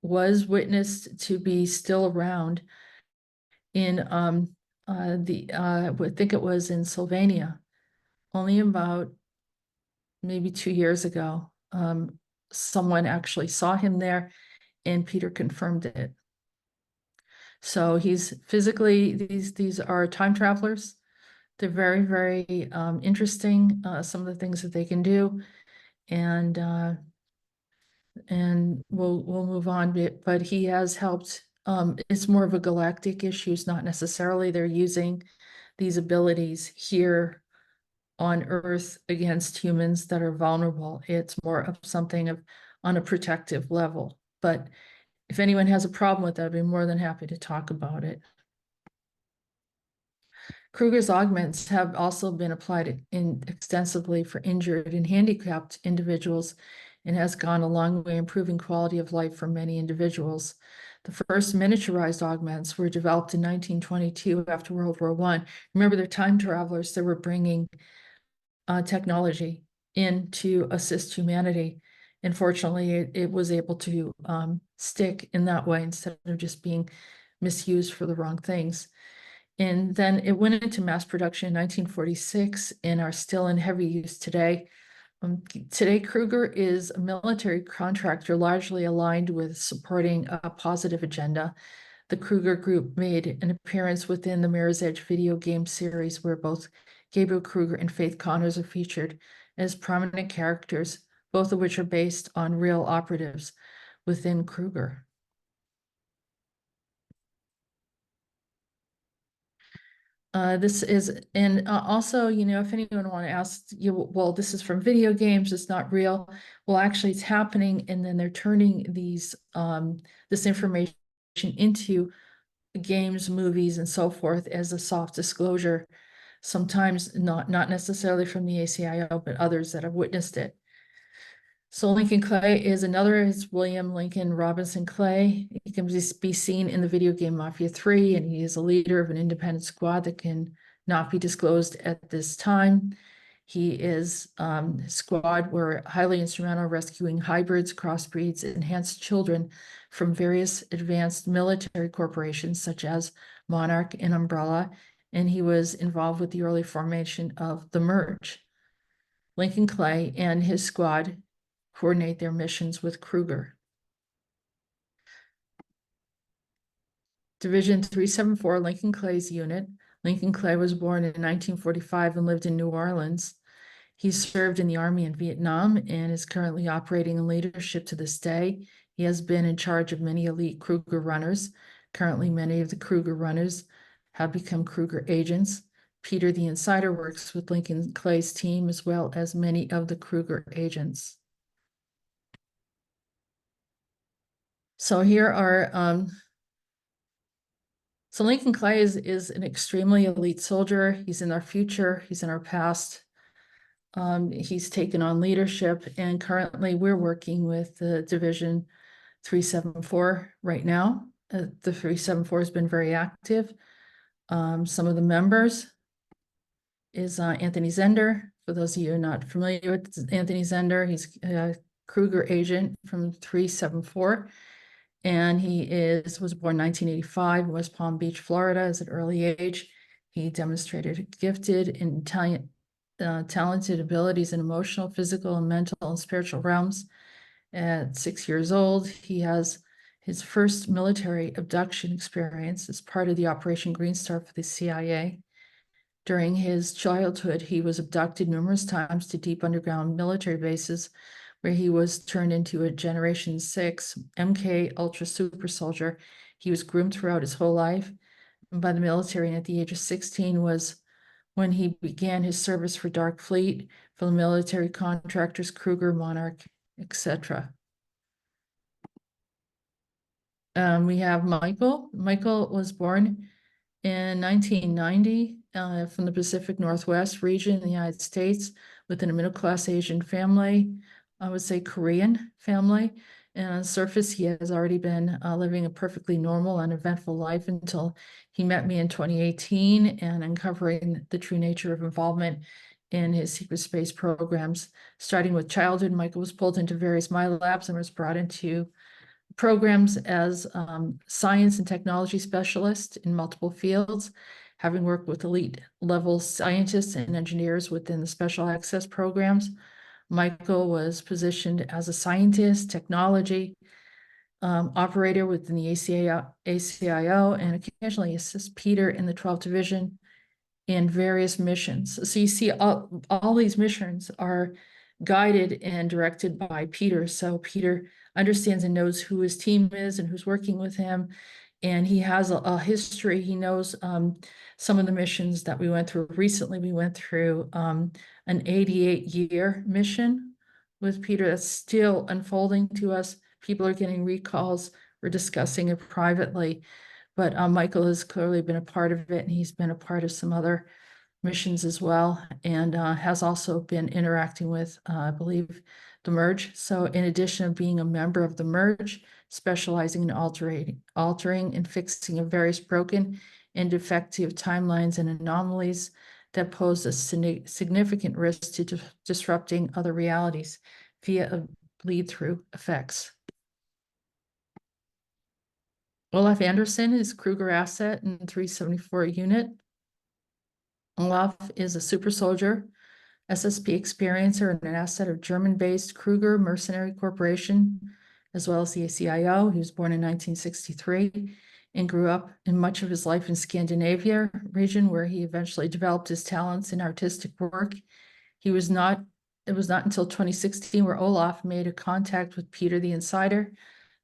was witnessed to be still around in I think it was in Slovenia, only about maybe 2 years ago. Someone actually saw him there, and Peter confirmed it. So he's physically, these are time travelers. They're very, very interesting, some of the things that they can do. And we'll move on, but he has helped. It's more of a galactic issue. It's not necessarily they're using these abilities here on Earth against humans that are vulnerable. It's more of something on a protective level. But if anyone has a problem with that, I'd be more than happy to talk about it. Kruger's augments have also been applied extensively for injured and handicapped individuals, and has gone a long way improving quality of life for many individuals. The first miniaturized augments were developed in 1922 after World War I. Remember, they're time travelers that were bringing technology in to assist humanity. And fortunately, it was able to stick in that way instead of just being misused for the wrong things. And then it went into mass production in 1946 and are still in heavy use today. Today, Kruger is a military contractor largely aligned with supporting a positive agenda. The Kruger Group made an appearance within the Mirror's Edge video game series where both Gabriel Kruger and Faith Connors are featured as prominent characters, both of which are based on real operatives within Kruger. This is, and also, you know, if anyone want to ask you, well, this is from video games, it's not real. Well, actually it's happening, and then they're turning these this information into games, movies, and so forth as a soft disclosure. Sometimes not necessarily from the ACIO, but others that have witnessed it. So Lincoln Clay is another, is William Lincoln Robinson Clay. He can be seen in the video game Mafia 3, and he is a leader of an independent squad that can not be disclosed at this time. He is squad were highly instrumental rescuing hybrids, crossbreeds, enhanced children from various advanced military corporations such as Monarch and Umbrella, and he was involved with the early formation of the Merge. Lincoln Clay and his squad coordinate their missions with Kruger. Division 374, Lincoln Clay's unit. Lincoln Clay was born in 1945 and lived in New Orleans. He served in the Army in Vietnam and is currently operating in leadership to this day. He has been in charge of many elite Kruger runners. Currently, many of the Kruger runners have become Kruger agents. Peter the Insider works with Lincoln Clay's team as well as many of the Kruger agents. So here are, so Lincoln Clay is an extremely elite soldier. He's in our future, he's in our past. He's taken on leadership, and currently we're working with the Division 374 right now. The 374 has been very active. Some of the members is Anthony Zender. For those of you not familiar with Anthony Zender, he's a Kruger agent from 374. And he was born 1985 in West Palm Beach, Florida, at an early age. He demonstrated gifted and talented abilities in emotional, physical, and mental and spiritual realms. At 6 years old, he has his first military abduction experience as part of the Operation Green Star for the CIA. During his childhood, he was abducted numerous times to deep underground military bases, where he was turned into a Generation 6 MK Ultra Super Soldier. He was groomed throughout his whole life by the military, and at the age of 16 was when he began his service for Dark Fleet, for the military contractors, Kruger, Monarch, etc. We have Michael. Michael was born in 1990 from the Pacific Northwest region in the United States within a middle-class Asian family. I would say Korean family, and on the surface, he has already been living a perfectly normal and eventful life until he met me in 2018 and uncovering the true nature of involvement in his secret space programs. Starting with childhood, Michael was pulled into various labs and was brought into programs as science and technology specialist in multiple fields, having worked with elite level scientists and engineers within the special access programs. Michael was positioned as a scientist, technology operator within the ACIO, and occasionally assists Peter in the 12th Division in various missions. So you see all these missions are guided and directed by Peter. So Peter understands and knows who his team is and who's working with him. And he has a history. He knows some of the missions that we went through. Recently, we went through an 88-year mission with Peter that's still unfolding to us. People are getting recalls. We're discussing it privately. But Michael has clearly been a part of it, and he's been a part of some other missions as well, and has also been interacting with, I believe, the Merge. So in addition to being a member of the Merge, specializing in altering and fixing of various broken and defective timelines and anomalies that pose a significant risk to disrupting other realities via bleed-through effects. Olaf Anderson is Kruger asset in 374 unit. Olaf is a super soldier, SSP experiencer, and an asset of German-based Kruger Mercenary Corporation, as well as the ACIO. He was born in 1963 and grew up in much of his life in Scandinavia region, where he eventually developed his talents in artistic work. It was not until 2016 where Olaf made a contact with Peter the Insider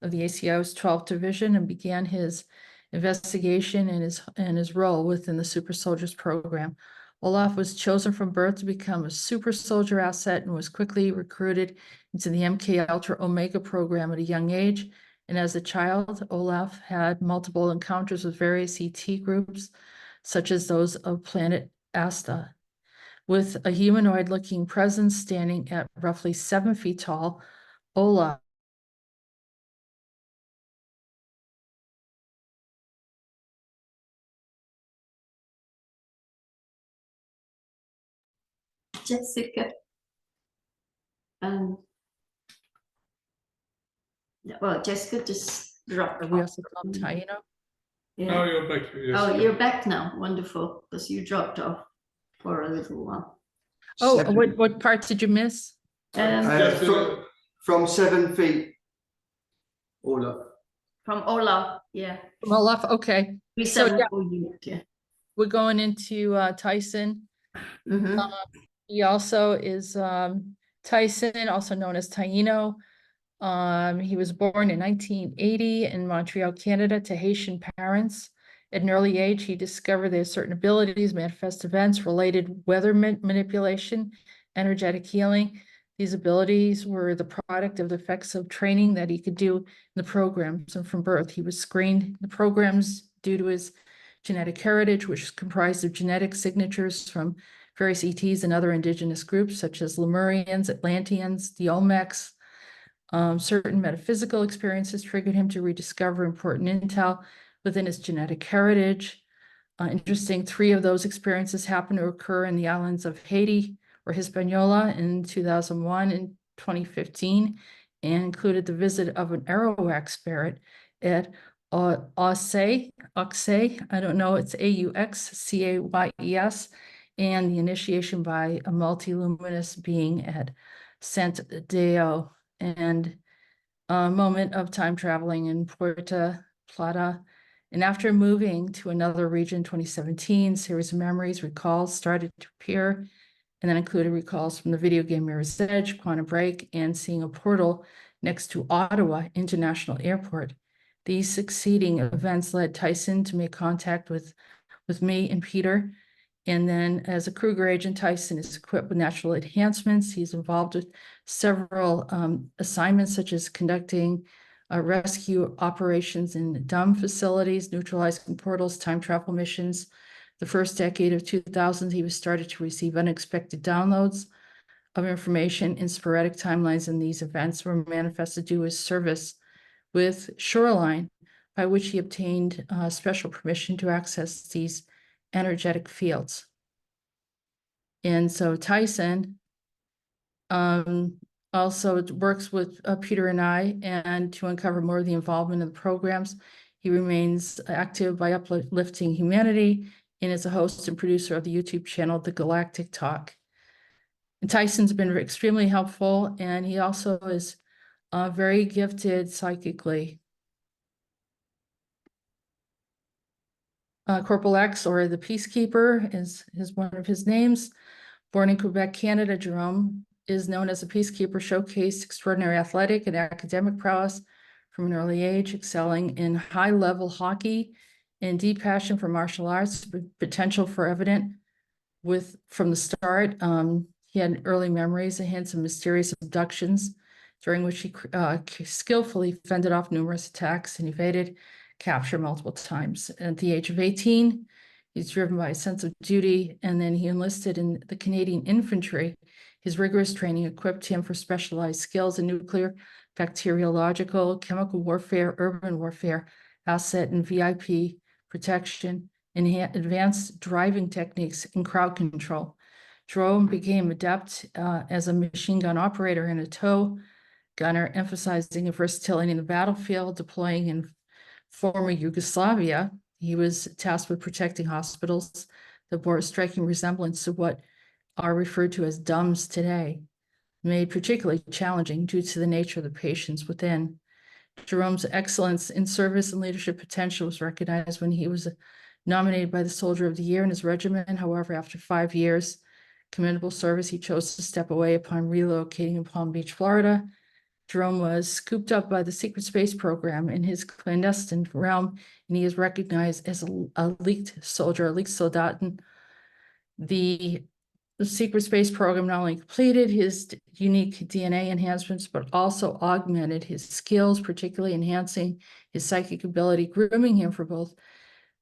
of the ACIO's 12th Division and began his investigation and his role within the Super Soldiers program. Olaf was chosen from birth to become a super soldier asset and was quickly recruited into the MK Ultra Omega program at a young age. And as a child, Olaf had multiple encounters with various ET groups, such as those of planet Asta. With a humanoid-looking presence standing at roughly 7 feet tall, Olaf Jessica. Well, Jessica just dropped we off. also call him Taino. Yeah. Oh, you're back. Yes. Oh, you're back now. Wonderful, because you dropped off for a little while. Oh, what part did you miss? Just, From 7 feet. Olaf. From Olaf, yeah. Olaf, okay. So, yeah. 374 unit, yeah. We're going into Tyson. Mhm. He also is Tyson, also known as Taino. He was born in 1980 in Montreal, Canada, to Haitian parents. At an early age, he discovered there are certain abilities, manifest events, related weather manipulation, energetic healing. These abilities were the product of the effects of training that he could do in the programs. And from birth, he was screened in the programs due to his genetic heritage, which is comprised of genetic signatures from various ETs and other indigenous groups, such as Lemurians, Atlanteans, the Olmecs. Certain metaphysical experiences triggered him to rediscover important intel within his genetic heritage. Interesting, 3 of those experiences happened to occur in the islands of Haiti or Hispaniola in 2001 and 2015, and included the visit of an Arawak spirit at Auxay, I don't know, it's Auxcayes, and the initiation by a multi-luminous being at Sant Deo, and a moment of time traveling in Puerto Plata. And after moving to another region in 2017, series of memories, recalls started to appear, and then included recalls from the video game Mirror's Edge, Quantum Break, and seeing a portal next to Ottawa International Airport. These succeeding events led Tyson to make contact with me and Peter. And then as a Kruger agent, Tyson is equipped with natural enhancements. He's involved with several assignments, such as conducting rescue operations in dumb facilities, neutralizing portals, time travel missions. The first decade of 2000s, he was started to receive unexpected downloads of information in sporadic timelines, and these events were manifested due to his service with Shoreline, by which he obtained special permission to access these energetic fields. And so Tyson also works with Peter and I, and to uncover more of the involvement of the programs. He remains active by uplifting humanity and is a host and producer of the YouTube channel, The Galactic Talk. And Tyson's been extremely helpful, and he also is very gifted psychically. Corporal X, or the Peacekeeper, is one of his names. Born in Quebec, Canada, Jerome is known as a peacekeeper, showcased extraordinary athletic and academic prowess from an early age, excelling in high-level hockey and deep passion for martial arts, potential for evident from the start. He had early memories and hints of mysterious abductions, during which he skillfully fended off numerous attacks and evaded capture multiple times. At the age of 18, he's driven by a sense of duty, and then he enlisted in the Canadian infantry. His rigorous training equipped him for specialized skills in nuclear bacteriological, chemical warfare, urban warfare, asset and VIP protection, and advanced driving techniques and crowd control. Jerome became adept as a machine gun operator and a tow gunner, emphasizing versatility in the battlefield, deploying in former Yugoslavia. He was tasked with protecting hospitals that bore a striking resemblance to what are referred to as DUMBs today, made particularly challenging due to the nature of the patients within. Jerome's excellence in service and leadership potential was recognized when he was nominated by the Soldier of the Year in his regiment. However, after 5 years commendable service, he chose to step away upon relocating in Palm Beach, Florida. Jerome was scooped up by the secret space program in his clandestine realm, and he is recognized as a leaked soldier, a leaked soldat. The secret space program not only completed his unique DNA enhancements, but also augmented his skills, particularly enhancing his psychic ability, grooming him for both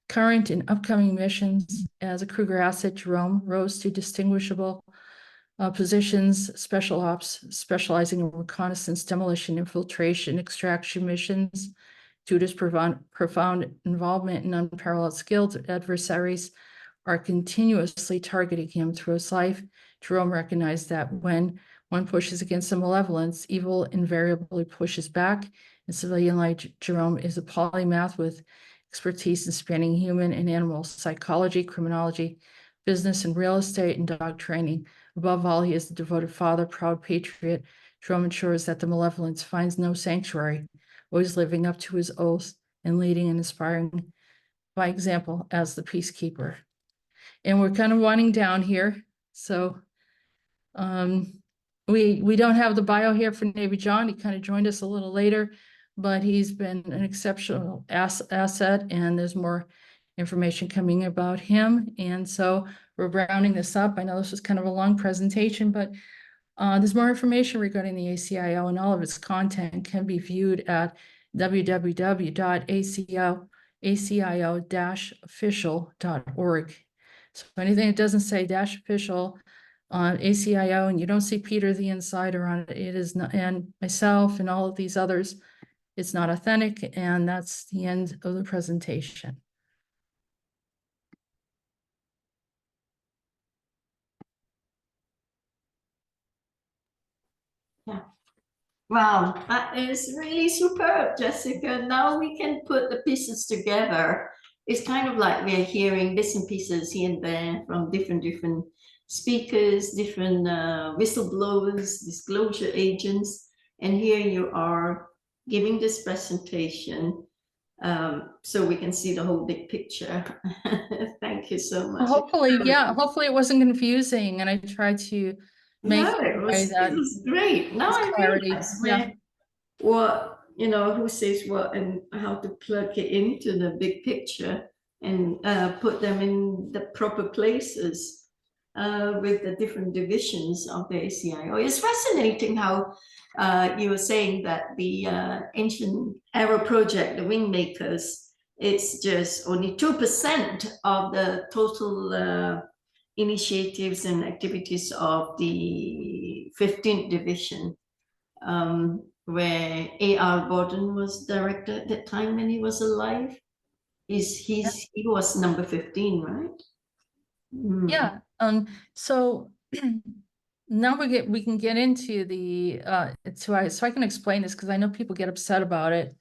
current and upcoming missions. As a Kruger asset, Jerome rose to distinguishable positions, special ops, specializing in reconnaissance, demolition, infiltration, extraction missions. Due to his profound involvement in unparalleled skills, adversaries are continuously targeting him through his life. Jerome recognized that when one pushes against the malevolence, evil invariably pushes back. In civilian life, Jerome is a polymath with expertise in spanning human and animal psychology, criminology, business and real estate, and dog training. Above all, he is a devoted father, proud patriot. Jerome ensures that the malevolence finds no sanctuary, always living up to his oaths and leading and inspiring by example as the peacekeeper. And we're kind of winding down here. So we don't have the bio here for Navy John. He kind of joined us a little later, but he's been an exceptional asset, and there's more information coming about him. And so we're rounding this up. I know this was kind of a long presentation, but there's more information regarding the ACIO, and all of its content can be viewed at www.acio-official.org. So anything that doesn't say -official on ACIO, and you don't see Peter the Insider on it, it is not, and myself and all of these others, it's not authentic. And that's the end of the presentation. Yeah. Wow, that is really superb, Jessica. Now we can put the pieces together. It's kind of like we're hearing bits and pieces here and there from different speakers, different whistleblowers, disclosure agents. And here you are giving this presentation so we can see the whole big picture. Thank you so much. Hopefully, yeah, hopefully it wasn't confusing, and I tried to make it was great. Now I clarity. realize what, you know, who says what and how to plug it into the big picture and put them in the proper places with the different divisions of the ACIO. It's fascinating how you were saying that the ancient era project, the WingMakers, it's just only 2% of the total initiatives and activities of the 15th Division, where A.R. Borden was director at that time when he was alive. He was number 15, right? Yeah. So now we can get into the so I can explain this, because I know people get upset about it.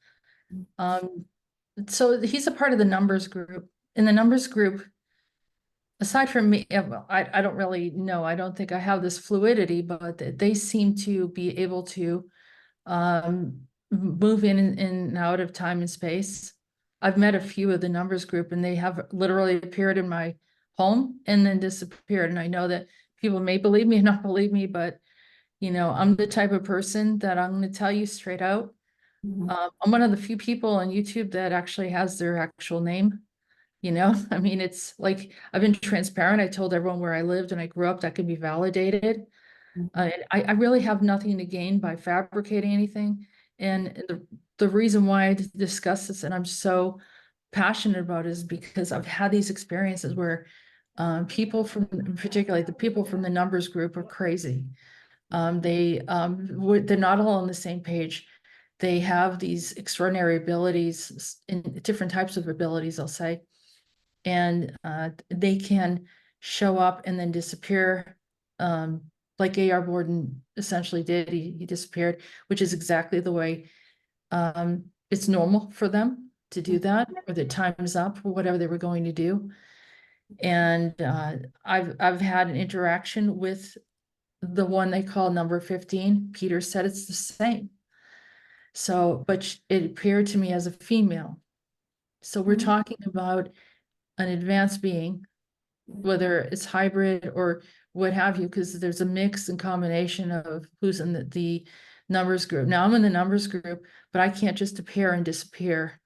So he's a part of the numbers group. In the numbers group, aside from me, I don't really know. I don't think I have this fluidity, but they seem to be able to move in and out of time and space. I've met a few of the numbers group, and they have literally appeared in my home and then disappeared. And I know that people may believe me or not believe me, but you know, I'm the type of person that I'm going to tell you straight out. I'm one of the few people on YouTube that actually has their actual name. You know, I mean, it's like, I've been transparent. I told everyone where I lived and I grew up. That could be validated. I really have nothing to gain by fabricating anything. And the reason why I discuss this and I'm so passionate about it is because I've had these experiences where people from, particularly the people from the numbers group, are crazy. They're not all on the same page. they have these extraordinary abilities, in different types of abilities, I'll say, and they can show up and then disappear, like A.R. Borden essentially did. He disappeared, which is exactly the way it's normal for them to do that, or that time's up or whatever they were going to do. And I've had an interaction with the one they call number 15. Peter said it's the same. So, but it appeared to me as a female. So we're talking about an advanced being, whether it's hybrid or what have you, because there's a mix and combination of who's in the numbers group. Now I'm in the numbers group, but I can't just appear and disappear.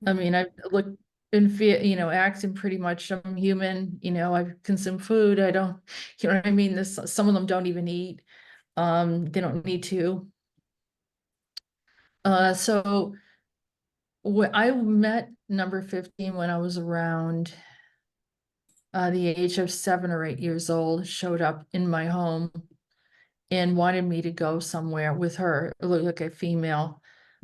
I mean, I look and feel, you know, acting pretty much, I'm human, you know, I consume food. I don't, you know what I mean? Some of them don't even eat. They don't need to. So I met number 15 when I was around the age of 7 or 8 years old, showed up in my home and wanted me to go somewhere with her. It looked like a female.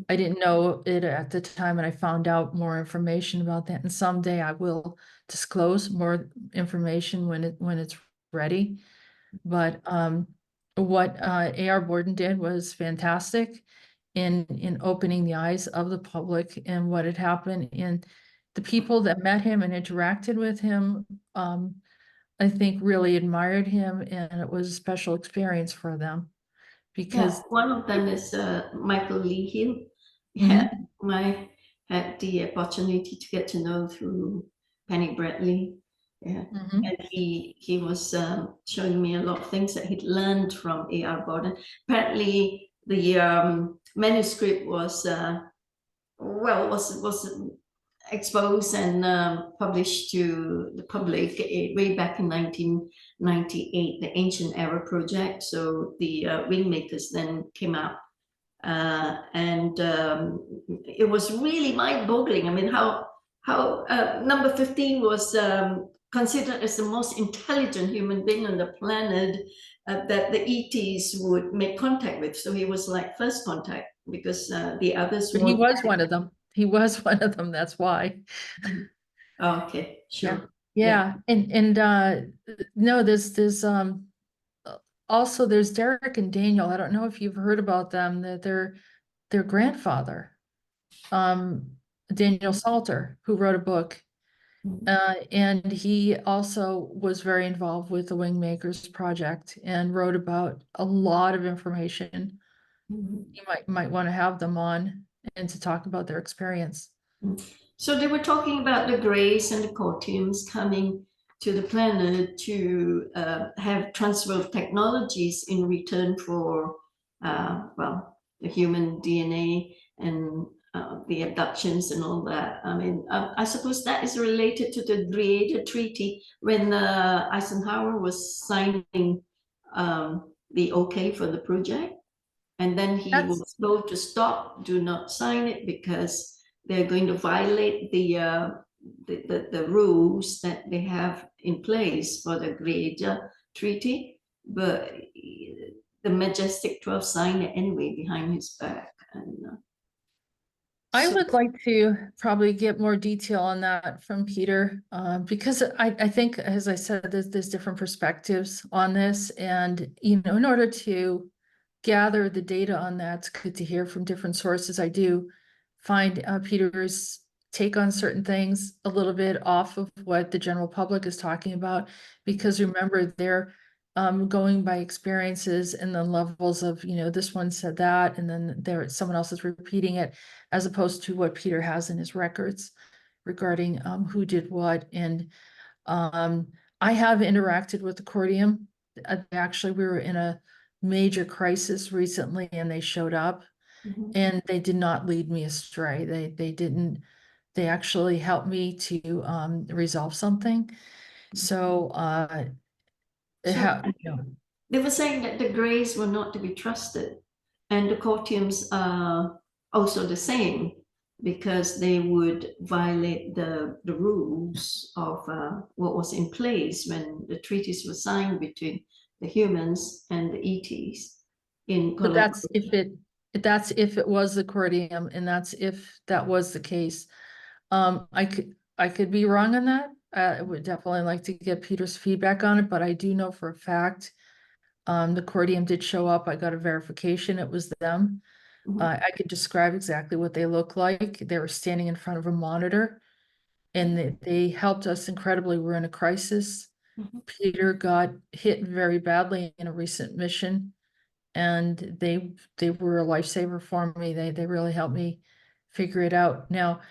I didn't know it at the time, and I found out more information about that. And someday I will disclose more information when it's ready. But what A.R. Borden did was fantastic in opening the eyes of the public and what had happened. And the people that met him and interacted with him, I think really admired him, and it was a special experience for them. Because one of them is Michael Leahill. Yeah, I had the opportunity to get to know through Penny Bradley. Yeah, and he was showing me a lot of things that he'd learned from A.R. Borden. Apparently, the manuscript was exposed and published to the public way back in 1998, the Ancient Era Project. So the WingMakers then came out, and it was really mind-boggling. I mean, how number 15 was considered as the most intelligent human being on the planet that the ETs would make contact with. So he was like first contact, because the others he was one of them. He was one of them. That's why. Okay, sure. Yeah. And no, there's also there's Derek and Daniel. I don't know if you've heard about them, that their grandfather, Daniel Salter, who wrote a book. And he also was very involved with the WingMakers project and wrote about a lot of information. You might want to have them on and to talk about their experience. So they were talking about the Greys and the Courtians coming to the planet to have transfer of technologies in return for, well, the human DNA and the abductions and all that. I mean, I suppose that is related to the Greater Treaty when Eisenhower was signing the okay for the project. And then he was told to stop, do not sign it, because they're going to violate the rules that they have in place for the Greater Treaty. But the Majestic 12 signed it anyway behind his back. And I would like to probably get more detail on that from Peter, because I think, as I said, there's different perspectives on this. And, you know, in order to gather the data on that, it's good to hear from different sources. I do find Peter's take on certain things a little bit off of what the general public is talking about, because remember, they're going by experiences and the levels of, you know, this one said that, and then someone else is repeating it, as opposed to what Peter has in his records regarding who did what. And I have interacted with the Cordium. Actually, we were in a major crisis recently, and they showed up, and they did not lead me astray. They actually helped me to resolve something. So they were saying that the Greys were not to be trusted, and the Courtiums are also the same, because they would violate the rules of what was in place when the treaties were signed between the humans and the ETs. But that's That's if it was the accordion, and that's if that was the case. I could be wrong on that. I would definitely like to get Peter's feedback on it, but I do know for a fact, the accordion did show up. I got a verification. It was them. Mhm. I could describe exactly what they look like. They were standing in front of a monitor, and they helped us incredibly. We're in a crisis. Mhm. Peter got hit very badly in a recent mission, and they were a lifesaver for me. They really helped me figure it out. Now,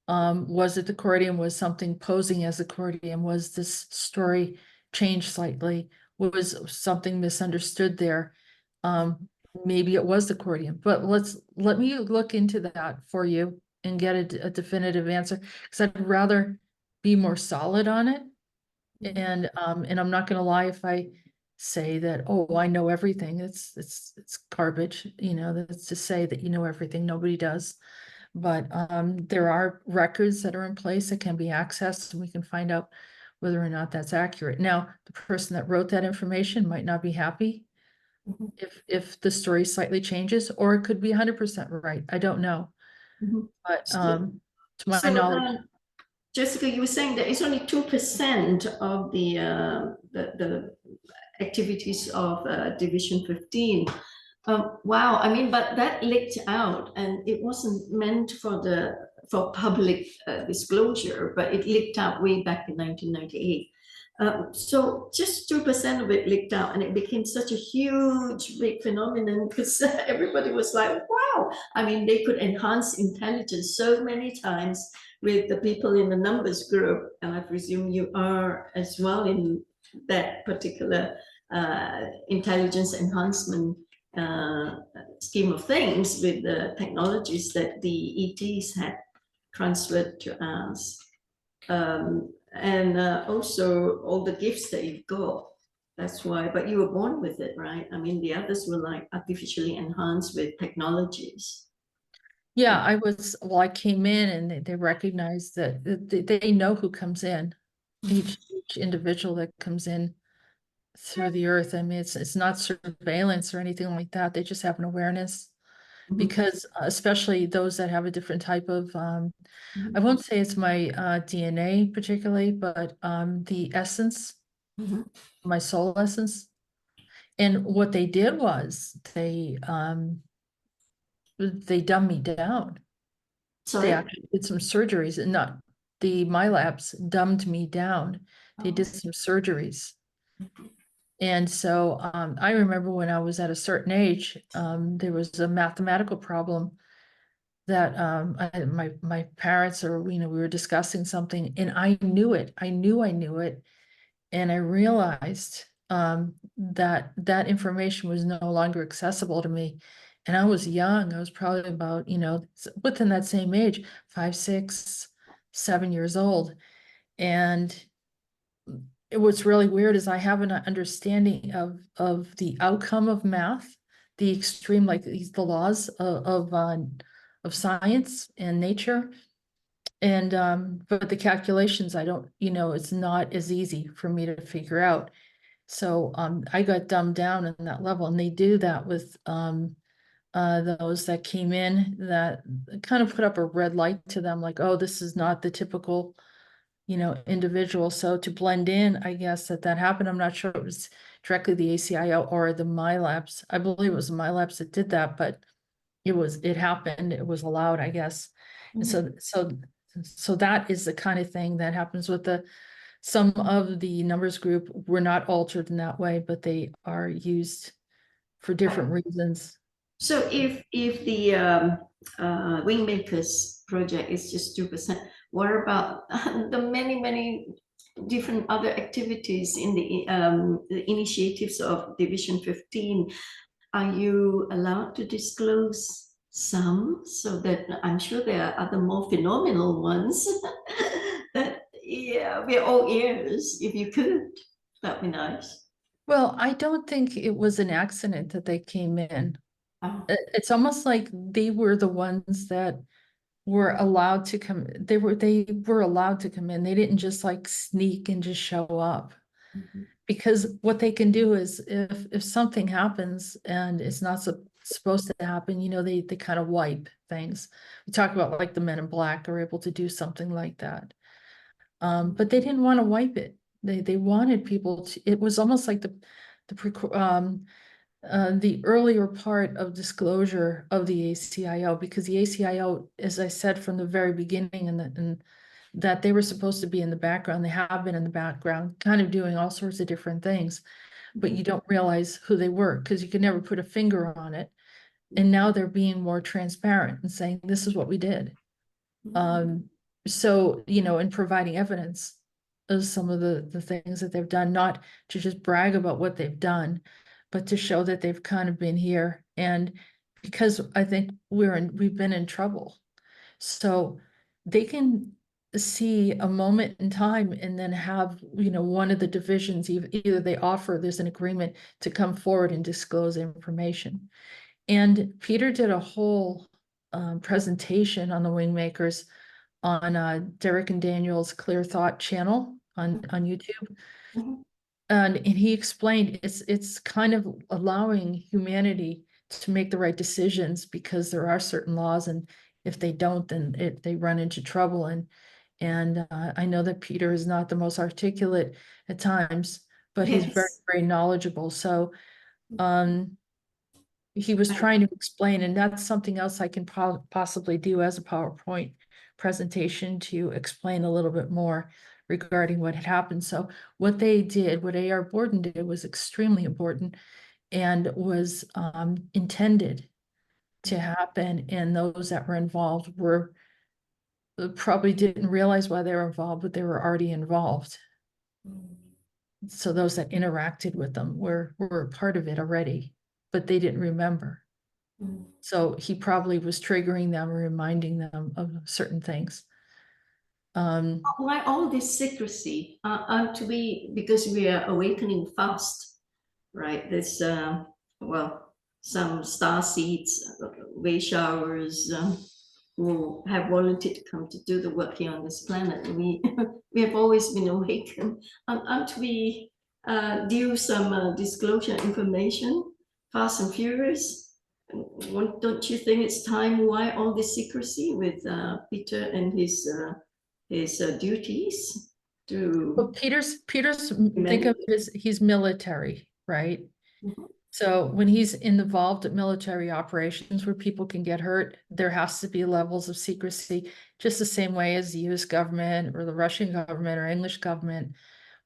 was it the accordion? Was something posing as accordion? Was this story changed slightly? Was something misunderstood there? Maybe it was the accordion, but let me look into that for you and get a definitive answer, because I'd rather be more solid on it. And I'm not gonna lie if I say that, oh, I know everything. It's garbage, that's to say that you know everything. Nobody does. But there are records that are in place that can be accessed, and we can find out whether or not that's accurate. Now, the person that wrote that information might not be happy Mhm. if the story slightly changes, or it could be 100% right. I don't know. Mhm. But So, to my so, knowledge, Jessica, you were saying that it's only 2% of the activities of Division 15. Wow, I mean, but that leaked out, and it wasn't meant for public disclosure, but it leaked out way back in 1998. So just 2% of it leaked out, and it became such a huge, big phenomenon because everybody was like, wow. I mean, they could enhance intelligence so many times with the people in the numbers group, and I presume you are as well in that particular intelligence enhancement scheme of things with the technologies that the ETs had transferred to us. And also all the gifts that you've got. That's why, but you were born with it, right? I mean, the others were like artificially enhanced with technologies. yeah, I came in and they recognized that they know who comes in, each individual that comes in through the earth. I mean, it's not surveillance or anything like that. They just have an awareness, Mhm. because especially those that have a different type of, I Mhm. won't say it's my DNA particularly, but the essence, Mhm. my soul essence. And what they did was they dumbed me down. They Sorry. actually did some surgeries, and not my labs dumbed me down. They did Oh. some surgeries. And so I remember when I was at a certain age, there was a mathematical problem that my parents, or we were discussing something, and I knew it. I knew it, and I realized that that information was no longer accessible to me. And I was young. I was probably about within that same age, 5, 6, 7 years old, and what's really weird is I have an understanding of the outcome of math, the extreme, like the laws of science and nature. And but the calculations, I don't, it's not as easy for me to figure out. So I got dumbed down in that level, and they do that with those that came in, that kind of put up a red light to them, like, oh, this is not the typical individual. So to blend in, I guess that happened. I'm not sure it was directly the ACIO or the MyLabs. I believe it was the MyLabs that did that, but it happened. It was allowed, I guess. And so that is the kind of thing that happens with some of the numbers group were not altered in that way, but they are used for different reasons. So if the WingMakers project is just 2%, what about the many different other activities in the initiatives of Division 15? Are you allowed to disclose some, so that I'm sure there are other more phenomenal ones that, yeah, we're all ears. If you could, that'd be nice. Well, I don't think it was an accident that they came in. Oh. It's almost like they were the ones that were allowed to come. They were allowed to come in. They didn't just like sneak and just show up. Mhm. Because what they can do is if something happens and it's not supposed to happen, you know, they kind of wipe things. We talk about like the Men in Black are able to do something like that. But they didn't want to wipe it. They wanted people to, it was almost like the earlier part of disclosure of the ACIO, because the ACIO, as I said from the very beginning, and that they were supposed to be in the background, they have been in the background, kind of doing all sorts of different things, but you don't realize who they were because you could never put a finger on it. And now they're being more transparent and saying, this is what we did. So, you know, in providing evidence of some of the things that they've done, not to just brag about what they've done, but to show that they've kind of been here. And because I think we've been in trouble. So they can see a moment in time and then have, you know, one of the divisions, either they offer, there's an agreement to come forward and disclose information. And Peter did a whole presentation on the Wingmakers on Derek and Daniel's Clear Thought channel on YouTube. Mhm. And he explained it's kind of allowing humanity to make the right decisions because there are certain laws, and if they don't, then they run into trouble. And I know that Peter is not the most articulate at times, but he's very, Yes. very knowledgeable. So he was trying to explain, and that's something else I can possibly do as a PowerPoint presentation to explain a little bit more regarding what had happened. So what they did, what A.R. Borden did, was extremely important and was intended to happen. And those that were involved were probably didn't realize why they were involved, but they were already involved. So those that interacted with them were part of it already, but they didn't remember. So he probably was triggering them or reminding them of certain things. Why all this secrecy? Because we are awakening fast, right? There's well, some star seeds, way showers, who have volunteered to come to do the work here on this planet. We we have always been awakened. Aren't we due some disclosure information, fast and furious? Don't you think it's time? Why all this secrecy with Peter and his duties Well, to Peter's think of it as he's military, right? Mhm. So when he's involved at military operations where people can get hurt, there has to be levels of secrecy, just the same way as the US government or the Russian government or English government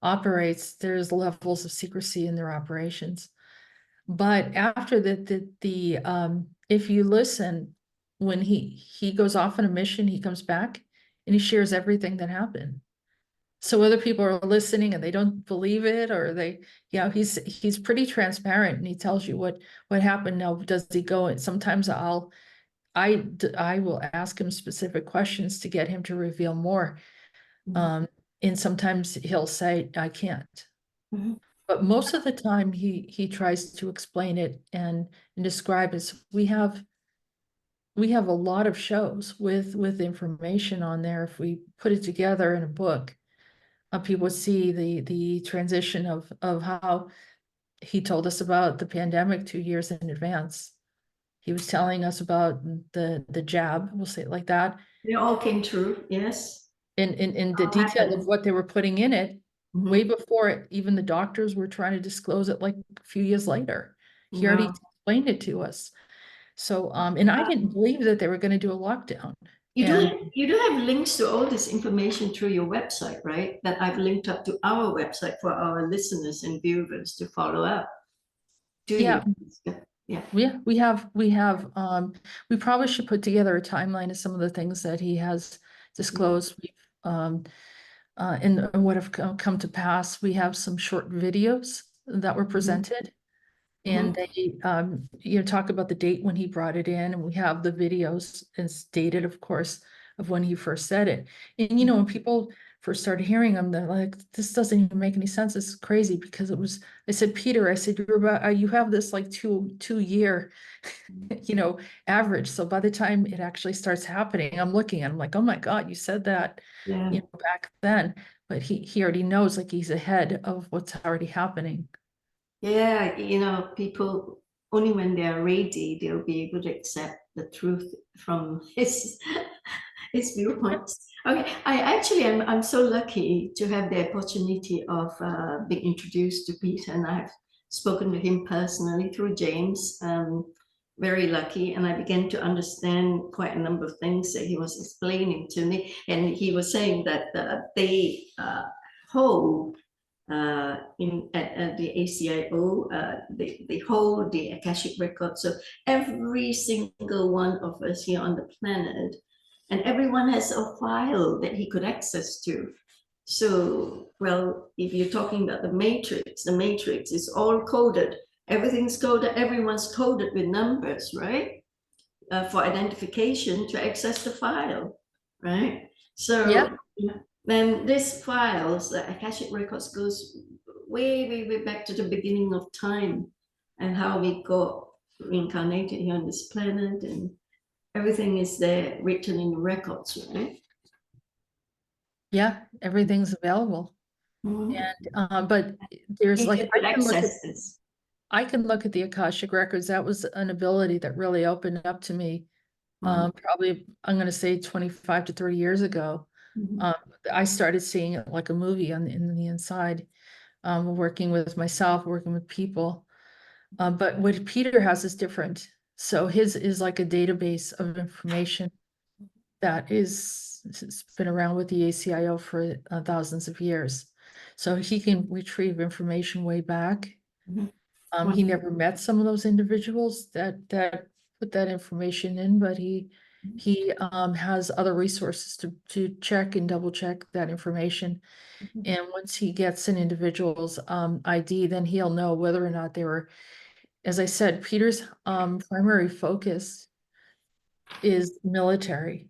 operates. There's levels of secrecy in their operations. But after if you listen, when he goes off on a mission, he comes back and he shares everything that happened. So other people are listening and they don't believe it, or he's pretty transparent and he tells you what happened. Now, does he go? And sometimes I will ask him specific questions to get him to reveal more. And sometimes he'll say, I can't. Mhm. But most of the time he tries to explain it and describe it. So we have a lot of shows with information on there. If we put it together in a book, people see the transition of how he told us about the pandemic 2 years in advance. He was telling us about the jab, we'll say it like that, They all came true, yes. in the All detail happened. of what they were putting in it, Mhm. way before it, even the doctors were trying to disclose it like a few years later. He already Wow. explained it to us. So, and I didn't believe that they were going to do a lockdown. You And do have links to all this information through your website, right? That I've linked up to our website for our listeners and viewers to follow up. Do yeah, you? Yeah. we probably should put together a timeline of some of the things that he has disclosed. And what have come to pass. We have some short videos that were presented. And they, talk about the date when he brought it in, and we have the videos as dated, of course, of when he first said it. And, when people first started hearing him, they're like, this doesn't even make any sense. This is crazy, because I said, Peter, I said, you have this like two year, average. So by the time it actually starts happening, I'm like, oh my God, you said that, Yeah. back then. But he already knows, like, he's ahead of what's already happening. Yeah, people only when they are ready, they'll be able to accept the truth from his viewpoints. Okay, I'm so lucky to have the opportunity of being introduced to Peter, and I've spoken to him personally through James. Very lucky, and I began to understand quite a number of things that he was explaining to me. And he was saying that they hold at the ACIO, they hold the Akashic record. So every single one of us here on the planet, and everyone has a file that he could access to. So, well, if you're talking about the matrix is all coded. Everything's coded, everyone's coded with numbers, right? For identification to access the file, right? So then these files, the Akashic records, goes way, way, way back to the beginning of time and how we got reincarnated here on this planet, and everything is there written in the records, right? Yeah, everything's available. And but there's like I can look at the Akashic records. That was an ability that really opened up to me. Probably I'm going to say 25 to 30 years ago. I started seeing it like a movie in the inside, working with myself, working with people. But what Peter has is different. So his is like a database of information that it's been around with the ACIO for thousands of years. So he can retrieve information way back. He never met some of those individuals that put that information in, but he has other resources to check and double check that information. And once he gets an individual's ID, then he'll know whether or not they were, as I said, Peter's primary focus is military,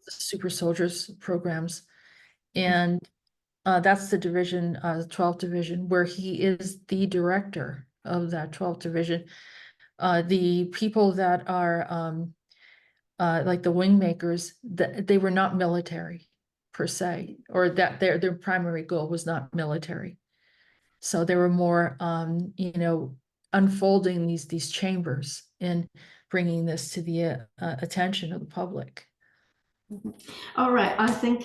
super soldiers programs. And that's the division, 12th division, where he is the director of that 12th division. The people that are like the WingMakers, they were not military per se, or that their primary goal was not military. So they were more, unfolding these chambers and bringing this to the attention of the public. All right, I think,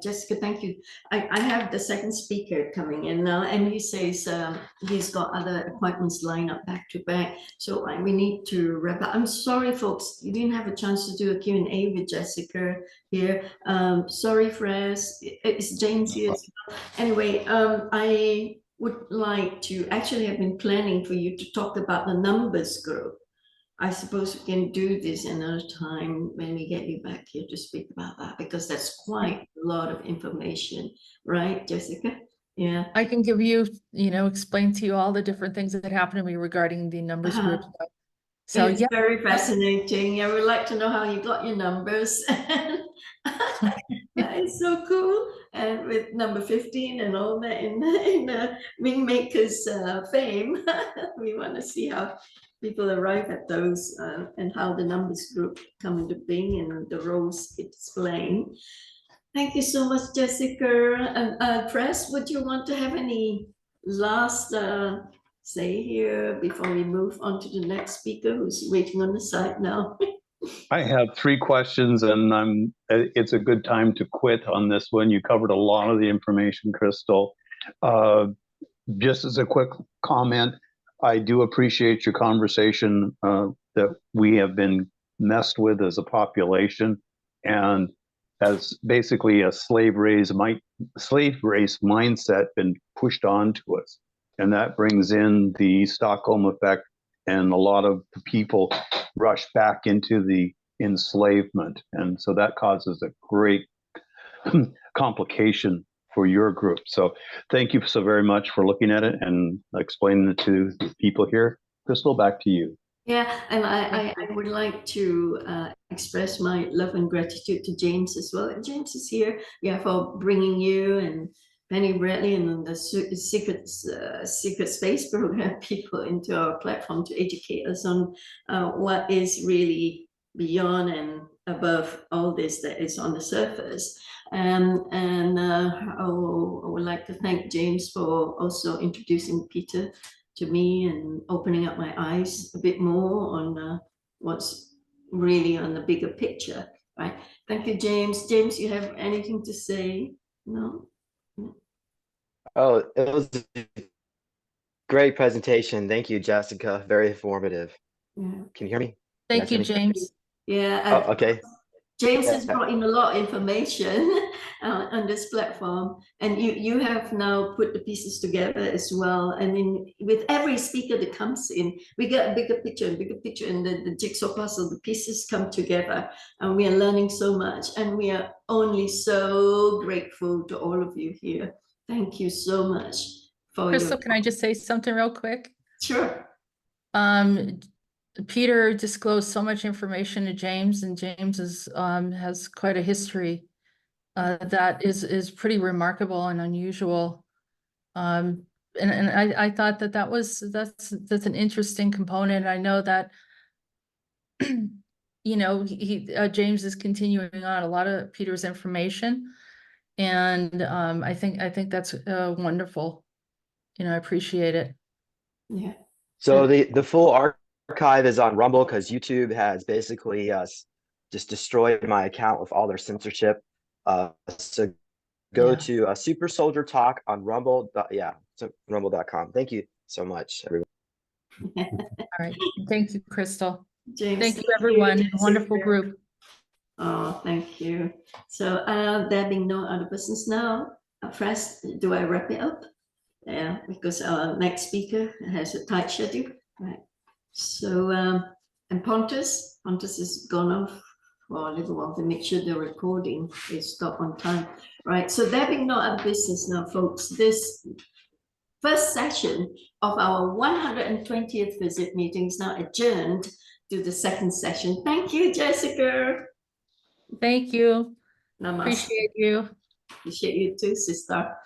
Jessica, thank you. I have the second speaker coming in now, and he says he's got other appointments lined up back to back. So we need to wrap up. I'm sorry, folks, you didn't have a chance to do a Q&A with Jessica here. Sorry, Franz, it's James here as well. Anyway, I would like to actually have been planning for you to talk about the numbers group. I suppose we can do this another time when we get you back here to speak about that, because that's quite a lot of information, right, Jessica? Yeah. I can give you, explain to you all the different things that happened to me regarding the numbers group. So it's very fascinating. Yeah, we'd like to know how you got your numbers. That is so cool. And with number 15 and all that in WingMakers fame, we want to see how people arrive at those and how the numbers group come into being and the roles it's playing. Thank you so much, Jessica. And Press, would you want to have any last say here before we move on to the next speaker who's waiting on the side now? I have 3 questions, and it's a good time to quit on this one. You covered a lot of the information, Crystal. Just as a quick comment, I do appreciate your conversation that we have been messed with as a population, and as basically a slave race mindset been pushed onto us. And that brings in the Stockholm effect, and a lot of the people rush back into the enslavement. And so that causes a great complication for your group. So thank you so very much for looking at it and explaining it to the people here. Crystal, back to you. Yeah, and I would like to express my love and gratitude to James as well. James is here, for bringing you and Penny Bradley and the Secret Space program people into our platform to educate us on what is really beyond and above all this that is on the surface. I would like to thank James for also introducing Peter to me and opening up my eyes a bit more on what's really on the bigger picture, right? Thank you, James. James, you have anything to say? No? Oh, it was a great presentation. Thank you, Jessica. Very informative. Yeah. Can you hear me? Thank you, guys hear me? James. Yeah. Oh, okay. James Yeah. has brought in a lot of information on this platform, and you have now put the pieces together as well. I mean, with every speaker that comes in, we get a bigger picture, and the jigsaw puzzle, the pieces come together, and we are learning so much, and we are only so grateful to all of you here. Thank you so much for Crystal, can I just say something real quick? Sure. Peter disclosed so much information to James, and James is has quite a history that is pretty remarkable and unusual. And I thought that's an interesting component. I know that you know James is continuing on a lot of Peter's information, and I think that's wonderful. You know, I appreciate it. Yeah. So the full archive is on Rumble because YouTube has basically just destroyed my account with all their censorship. So go Yeah. to Super Soldier Talk on Rumble. So rumble.com. Thank you so much, everyone. All right. Thank you, Crystal. James, Thank you, everyone. Wonderful group. Oh, thank you. So there being no other business now, Franz, do I wrap it up? Yeah, because our next speaker has a tight schedule. Right. So, and Pontus is gone off for a little while to make sure the recording is stopped on time. Right. So there being no other business now, folks, this first session of our 120th visit meeting is now adjourned to the second session. Thank you, Jessica. Thank you. Namaste. Appreciate you. Appreciate you too, sister.